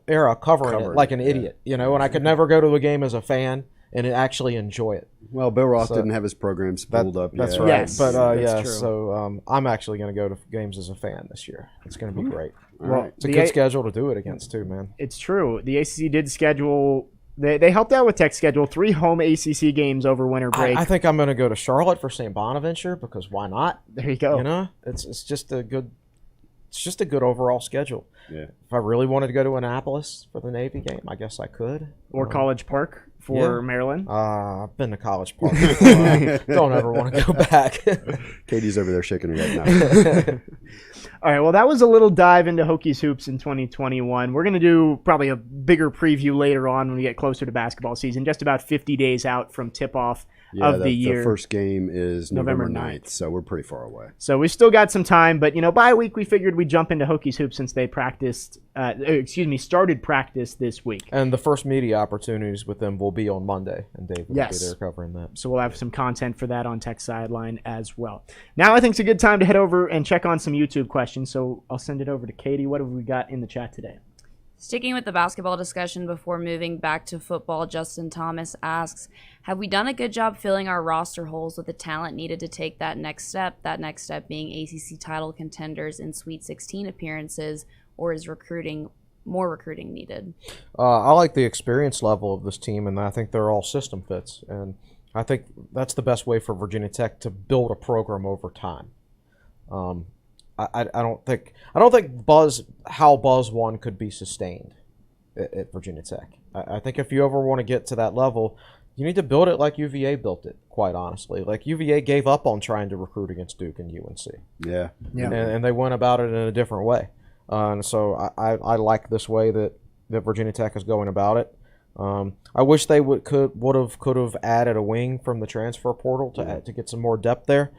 era covering it like an idiot. And I could never go to a game as a fan and actually enjoy it. Well, Bill Roth didn't have his program spooled up yet. That's right. Yes, but that's true. So I'm actually going to go to games as a fan this year. It's going to be great. Well, It's a good schedule to do it against too, man. It's true. The ACC did schedule. They helped out with Tech's schedule 3 home ACC games over winter break. I think I'm going to go to Charlotte for St. Bonaventure because why not? There you go. It's just a good overall schedule. Yeah. If I really wanted to go to Annapolis for the Navy game, I guess I could. Or College Park for Maryland. I've been to College Park before. Don't ever want to go back. Katie's over there shaking her head now. All right, well, that was a little dive into Hokies hoops in 2021. We're going to do probably a bigger preview later on when we get closer to basketball season, just about 50 days out from tip-off of the year. The first game is November 9th, 9th. so we're pretty far away. So we still got some time, but, by a week we figured we'd jump into Hokies hoops since they started practice this week. And the first media opportunities with them will be on Monday, and Dave will be there covering that. So we'll have some content for that on TechSideline as well. Now I think it's a good time to head over and check on some YouTube questions, so I'll send it over to Katie. What have we got in the chat today? Sticking with the basketball discussion before moving back to football, Justin Thomas asks, have we done a good job filling our roster holes with the talent needed to take that next step being ACC title contenders in Sweet 16 appearances, or is more recruiting needed? I like the experience level of this team, and I think they're all system fits. And I think that's the best way for Virginia Tech to build a program over time. I don't think how Buzz won could be sustained at Virginia Tech. I think if you ever want to get to that level, you need to build it like UVA built it, quite honestly. Like UVA gave up on trying to recruit against Duke and UNC. Yeah. And they went about it in a different way. And so I like this way that Virginia Tech is going about it. I wish they could have added a wing from the transfer portal to get some more depth there.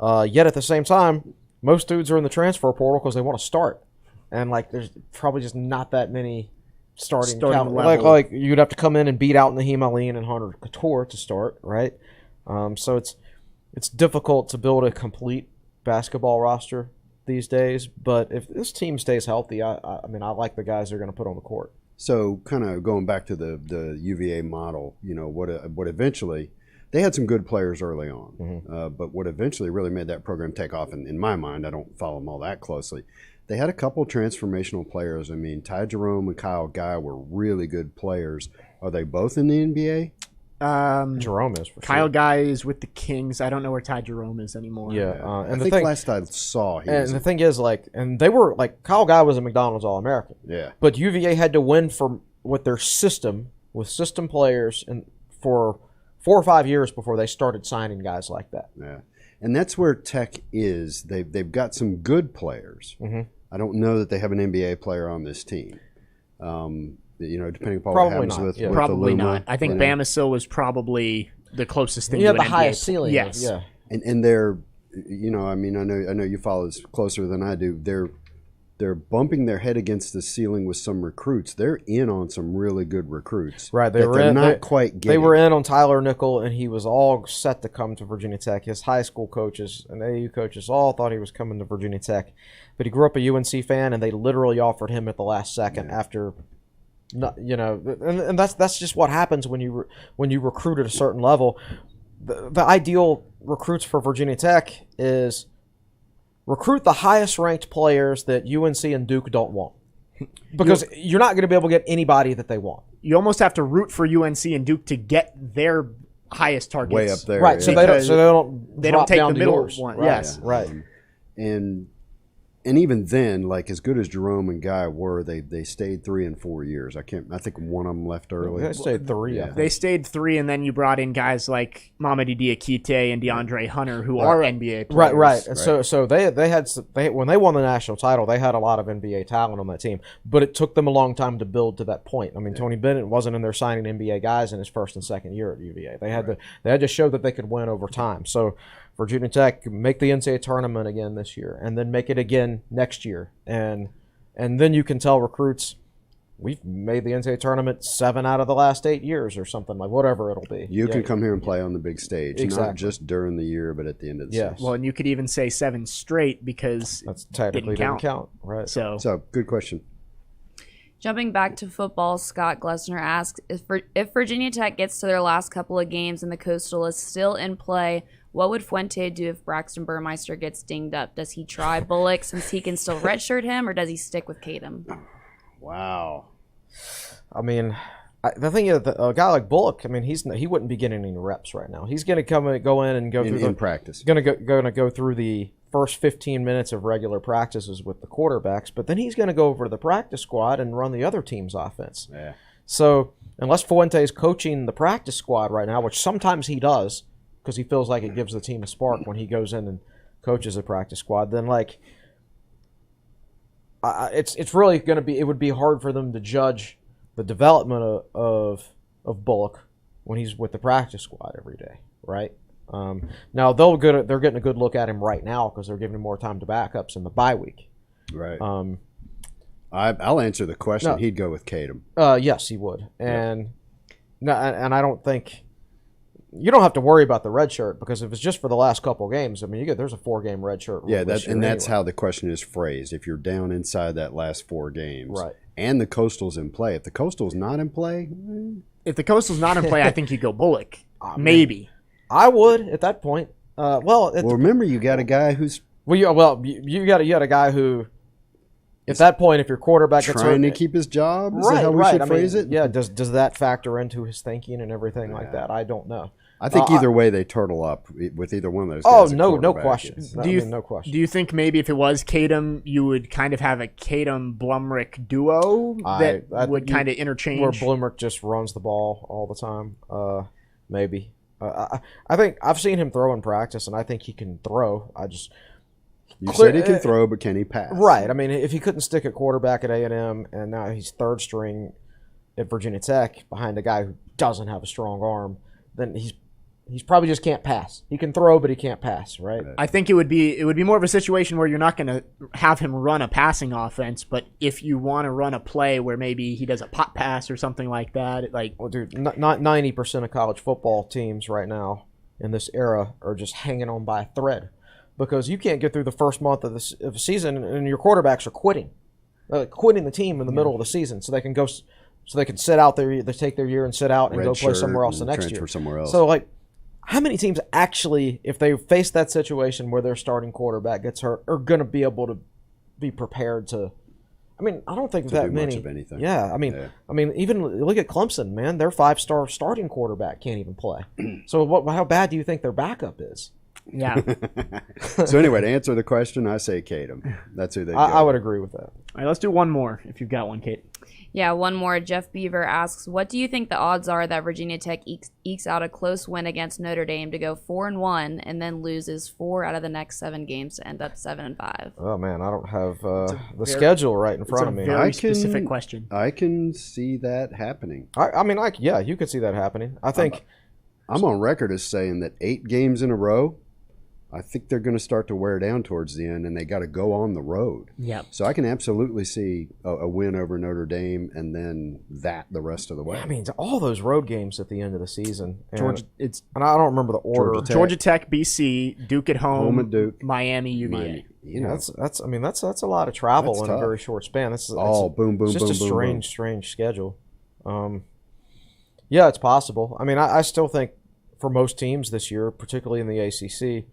Yet at the same time, most dudes are in the transfer portal because they want to start, and like there's probably just not that many starting level. Like you'd have to come in and beat out Naheem Ali and Hunter Couture to start, right? So it's difficult to build a complete basketball roster these days. But if this team stays healthy, I mean I like the guys they're going to put on the court. So kind of going back to the UVA model, you know what eventually. They had some good players early on, but what eventually really made that program take off, in my mind, I don't follow them all that closely, they had a couple transformational players. I mean, Ty Jerome and Kyle Guy were really good players. Are they both in the NBA? Jerome is, for Kyle sure. Guy is with the Kings. I don't know where Ty Jerome is anymore. Yeah. And I think last I saw he was. And the thing is, and they were, Kyle Guy was a McDonald's All-American. Yeah. But UVA had to win with their system, with system players, and for 4 or 5 years before they started signing guys like that. Yeah, and that's where Tech is. They've got some good players. I don't know that they have an NBA player on this team. Depending upon what happens with probably Aluma, not. I think Bamisile was probably the closest thing. He to had an the NBA highest ceiling. Yes. Yeah. And they're, I know you follow this closer than I do. They're bumping their head against the ceiling with some recruits. They're in on some really good recruits. Right. They were quite getting. They were in on Tyler Nickel, and he was all set to come to Virginia Tech. His high school coaches and AAU coaches all thought he was coming to Virginia Tech. But he grew up a UNC fan, and they literally offered him at the last second after – and that's just what happens when you recruit at a certain level. The ideal recruits for Virginia Tech is – recruit the highest ranked players that UNC and Duke don't want, because you're not going to be able to get anybody that they want. You almost have to root for UNC and Duke to get their highest targets way up there, right? So they don't take down the middle yours. one. Right. Yes, right. And even then, like as good as Jerome and Guy were, they stayed 3 and 4 years. I think one of them left early. They stayed 3. Yeah. They stayed 3, and then you brought in guys like Mamadi Diakite and DeAndre Hunter, who are NBA players. Right. So they when they won the national title, they had a lot of NBA talent on that team, but it took them a long time to build to that point. I mean, Tony Bennett wasn't in there signing NBA guys in his first and second year at UVA. They had to show that they could win over time. So Virginia Tech, make the NCAA tournament again this year, and then make it again next year, and then you can tell recruits, we've made the NCAA tournament 7 out of the last 8 years or something, like whatever it'll be. You can come here and play on the big stage, not just during the year, but at the end of the season. Well, and you could even say 7 straight because that's technically didn't count. Right. So good question. Jumping back to football, Scott Glessner asks, if Virginia Tech gets to their last couple of games and the Coastal is still in play, what would Fuente do if Braxton Burmeister gets dinged up? Does he try Bullock since he can still redshirt him, or does he stick with Kadum? Wow. I mean, the thing is, a guy like Bullock, I mean, he wouldn't be getting any reps right now. He's going to go in and go through practice. Going to go through the first 15 minutes of regular practices with the quarterbacks, but then he's going to go over to the practice squad and run the other team's offense. Yeah. So unless Fuente is coaching the practice squad right now, which sometimes he does, because he feels like it gives the team a spark when he goes in and coaches a practice squad, then it's really going to be, it would be hard for them to judge the development of Bullock when he's with the practice squad every day, right? Now they're getting a good look at him right now because they're giving him more time to backups in the bye week. Right. I'll answer the question. No. He'd go with Kadum. Yes, he would, and I don't think. You don't have to worry about the red shirt because if it's just for the last couple games, I mean, there's a 4-game red shirt. Yeah, that's how the question is phrased. If you're down inside that last 4 games, right, and the Coastal's in play. If the Coastal's not in play, If the Coastal's not in play, I think you go Bullock. Maybe. I would at that point. Well, remember you got a guy who's you got a guy who, at that point, if your quarterback gets trying hurt, to keep his job. Is right, that how we right. should phrase it? Yeah. Does that factor into his thinking and everything like that? I don't know. I think either way they turtle up with either one of those. Oh guys at no quarterback. question. No question. Do you think maybe if it was Kadum, you would kind of have a Kadum-Blumrick duo that would kind of interchange? Where Blumrick just runs the ball all the time? Maybe. I think I've seen him throw in practice, and I think he can throw. You said he can throw, but can he pass? Right. I mean, if he couldn't stick at quarterback at A&M, and now he's third string at Virginia Tech behind a guy who doesn't have a strong arm, then he's probably just can't pass. He can throw, but he can't pass, right? I think it would be more of a situation where you're not going to have him run a passing offense, but if you want to run a play where maybe he does a pop pass or something like that, well, dude, not 90% of college football teams right now in this era are just hanging on by a thread because you can't get through the first month of the season and your quarterbacks are quitting the team in the middle of the season so they can go. So they can sit out they take their year and sit out and go play somewhere else the next year. Somewhere else. So how many teams actually, if they face that situation where their starting quarterback gets hurt, are going to be able to be prepared to? I mean, I don't think that many. Much of anything. Yeah, I mean, even look at Clemson, man. Their 5-star starting quarterback can't even play. So how bad do you think their backup is? Yeah. So anyway, to answer the question, I say Kadum. That's who they. I would agree with that. All right, let's do one more if you've got one, Kate. Yeah, one more. Jeff Beaver asks, what do you think the odds are that Virginia Tech ekes out a close win against Notre Dame to go 4-1 and then loses 4 out of the next 7 games to end up 7-5? Oh, man, I don't have the schedule right in front of me. It's a very specific question. I can see that happening. Yeah, you could see that happening. I think I'm on record as saying that 8 games in a row, I think they're going to start to wear down towards the end, and they got to go on the road. Yeah. So I can absolutely see a win over Notre Dame, and then the rest of the way. I mean, all those road games at the end of the season. And I don't remember the order. Georgia Tech, BC, Duke at home at Duke, Miami, UVA. That's a lot of travel in a very short span. It's boom. It's just boom, a strange schedule. Yeah, it's possible. I mean, I still think for most teams this year, particularly in the ACC,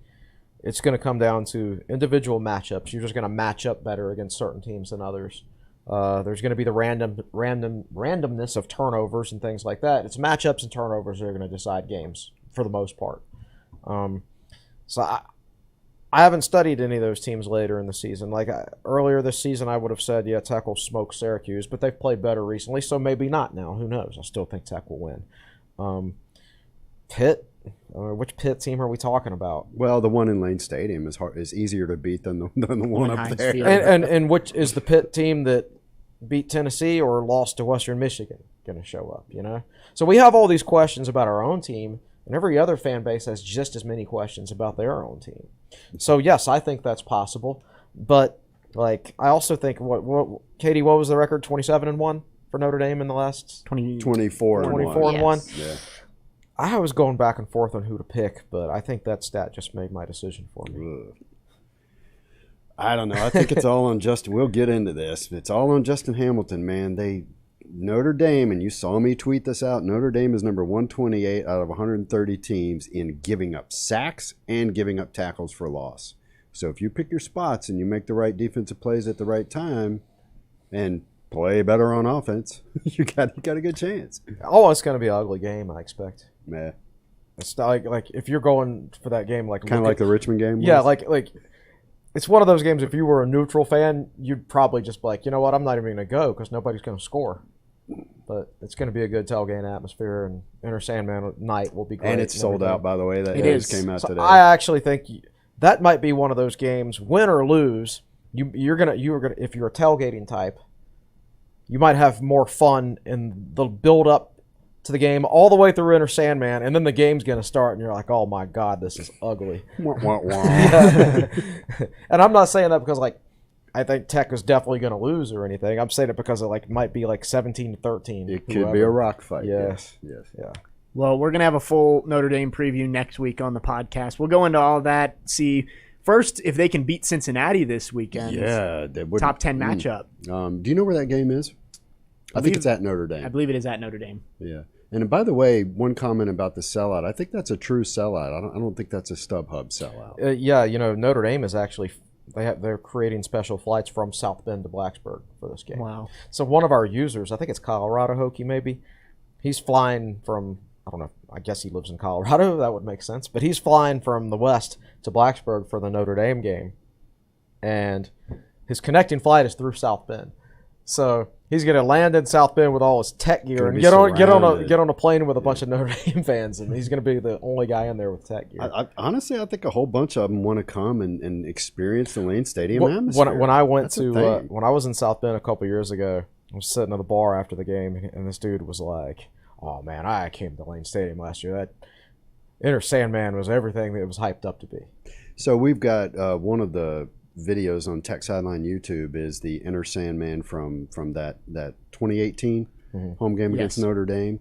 it's going to come down to individual matchups. You're just going to match up better against certain teams than others. There's going to be the randomness of turnovers and things like that. It's matchups and turnovers that are going to decide games for the most part. So I haven't studied any of those teams later in the season. Earlier this season, I would have said, yeah, Tech will smoke Syracuse, but they've played better recently, so maybe not now. Who knows? I still think Tech will win. Pitt. Which Pitt team are we talking about? Well, the one in Lane Stadium is easier to beat than the one up there. And which is the Pitt team that beat Tennessee or lost to Western Michigan going to show up? So we have all these questions about our own team, and every other fan base has just as many questions about their own team. So yes, I think that's possible, but I also think Katie, what was the record? 27-1 for Notre Dame in the last 24-1. Yeah. I was going back and forth on who to pick, but I think that stat just made my decision for me. I don't know. I think it's all on Justin. We'll get into this. It's all on Justin Hamilton, man. Notre Dame, and you saw me tweet this out, Notre Dame is number 128 out of 130 teams in giving up sacks and giving up tackles for loss. So if you pick your spots and you make the right defensive plays at the right time and play better on offense, you got a good chance. Oh, it's going to be an ugly game, I expect. Yeah. It's like if you're going for that game, kind of like the Richmond game was? Yeah, like it's one of those games, if you were a neutral fan, you'd probably just be like, you know what, I'm not even going to go because nobody's going to score. But it's going to be a good tailgate atmosphere, and Enter Sandman night will be great. And it's sold out, by the way. That news came out today. I actually think that might be one of those games, win or lose, you're gonna if you're a tailgating type, you might have more fun in the build up to the game all the way through Enter Sandman, and then the game's going to start, and you're like, oh my God, this is ugly. And I'm not saying that because I think Tech is definitely going to lose or anything. I'm saying it because it might be 17-13. It could be a rock fight. Yes. Yeah. Well, we're going to have a full Notre Dame preview next week on the podcast. We'll go into all of that, see first if they can beat Cincinnati this weekend. Yeah. Top 10 matchup. Do you know where that game is? I think it's at Notre Dame. I believe it is at Notre Dame. Yeah. And by the way, one comment about the sellout. I think that's a true sellout. I don't think that's a StubHub sellout. Yeah, Notre Dame is actually they're creating special flights from South Bend to Blacksburg for this game. Wow. So one of our users, I think it's Colorado Hokie maybe, he's flying from, I don't know, I guess he lives in Colorado. That would make sense. But he's flying from the west to Blacksburg for the Notre Dame game. And his connecting flight is through South Bend. So he's going to land in South Bend with all his tech gear and get on a plane with a bunch of Notre Dame fans, and he's going to be the only guy in there with tech gear. Honestly, I think a whole bunch of them want to come and experience the Lane Stadium atmosphere. When I went when I was in South Bend a couple years ago, I was sitting at the bar after the game, and this dude was like, "Oh man, I came to Lane Stadium last year. That Inner Sandman was everything that it was hyped up to be." So we've got one of the videos on TechSideline YouTube is the Inner Sandman from that 2018 home game against Notre Dame,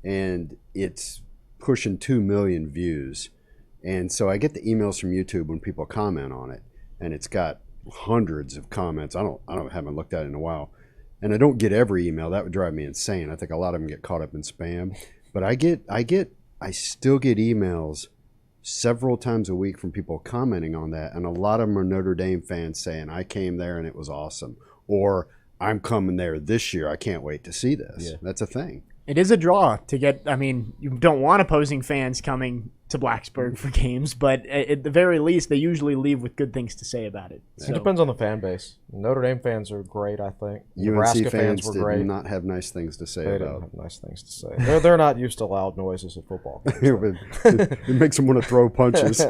and it's pushing 2 million views. And so I get the emails from YouTube when people comment on it, and it's got hundreds of comments. I haven't looked at it in a while, and I don't get every email. That would drive me insane. I think a lot of them get caught up in spam, but I still get emails several times a week from people commenting on that, and a lot of them are Notre Dame fans saying, "I came there and it was awesome," or "I'm coming there this year. I can't wait to see this." Yeah. That's a thing. It is a draw to get. I mean, you don't want opposing fans coming to Blacksburg for games, but at the very least, they usually leave with good things to say about it. It depends on the fan base. Notre Dame fans are great, I think. UNC fans were great. Did not have nice things to say they about. Didn't have nice things to say. They're not used to loud noises at football. It makes them want to throw punches.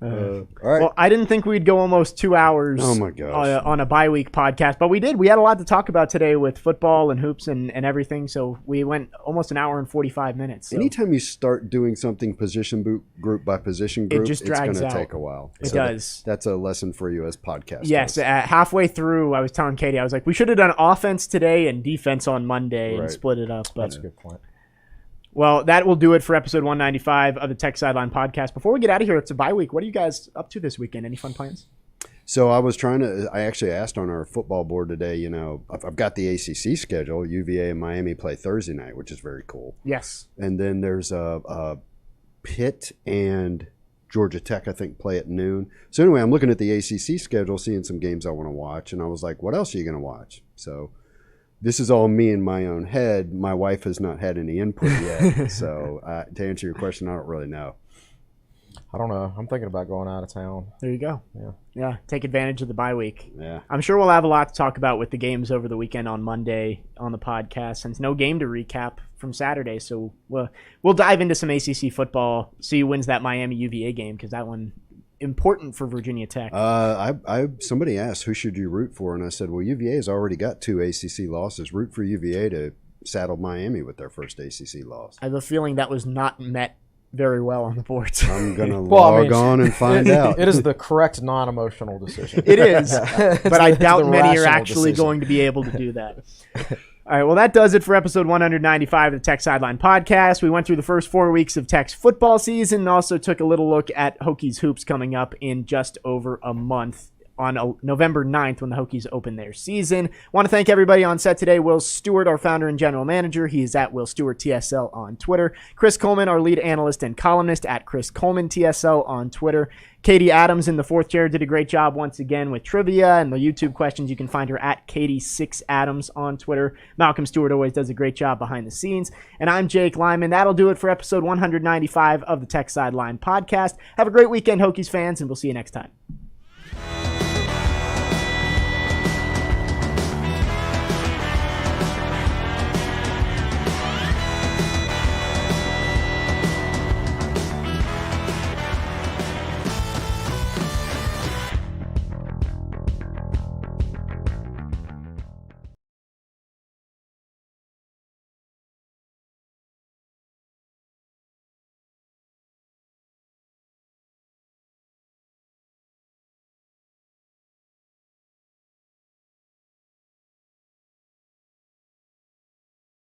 All right. Well, I didn't think we'd go almost 2 hours on a bye-week podcast, but we did. We had a lot to talk about today with football and hoops and everything, so we went almost an hour and 45 minutes. So. Anytime you start doing something position group by position group, it's going to take a while. It does. That's a lesson for you as podcasters. Yes, halfway through, I was telling Katie, I was like, we should have done offense today and defense on Monday and split it up. But that's a good point. Well, that will do it for episode 195 of the Tech Sideline podcast. Before we get out of here, it's a bye week. What are you guys up to this weekend? Any fun plans? So I actually asked on our football board today, I've got the ACC schedule. UVA and Miami play Thursday night, which is very cool. Yes. And then there's Pitt and Georgia Tech, I think, play at noon. So anyway, I'm looking at the ACC schedule, seeing some games I want to watch. And I was like, what else are you going to watch? So this is all me in my own head. My wife has not had any input yet. So to answer your question, I don't really know. I don't know. I'm thinking about going out of town. There you go. Yeah. Take advantage of the bye week. Yeah. I'm sure we'll have a lot to talk about with the games over the weekend on Monday on the podcast, since no game to recap from Saturday. So we'll dive into some ACC football, see who wins that Miami UVA game, because that one important for Virginia Tech. Somebody asked, who should you root for? And I said, well, UVA has already got 2 ACC losses. Root for UVA to saddle Miami with their first ACC loss. I have a feeling that was not met very well on the boards. I'm going to log on and find out. It is the correct non-emotional decision. It is, but I doubt many are actually going to be able to do that. All right, well, that does it for episode 195 of the Tech Sideline podcast. We went through the first 4 weeks of Tech's football season and also took a little look at Hokies hoops coming up in just over a month on November 9th when the Hokies open their season. Want to thank everybody on set today. Will Stewart, our founder and general manager. He is at Will Stewart TSL on Twitter. Chris Coleman, our lead analyst and columnist, at Chris Coleman TSL on Twitter. Katie Adams in the fourth chair did a great job once again with trivia and the YouTube questions. You can find her at Katie6Adams on Twitter. Malcolm Stewart always does a great job behind the scenes. And I'm Jake Lyman. That'll do it for episode 195 of the Tech Sideline podcast. Have a great weekend, Hokies fans, and we'll see you next time.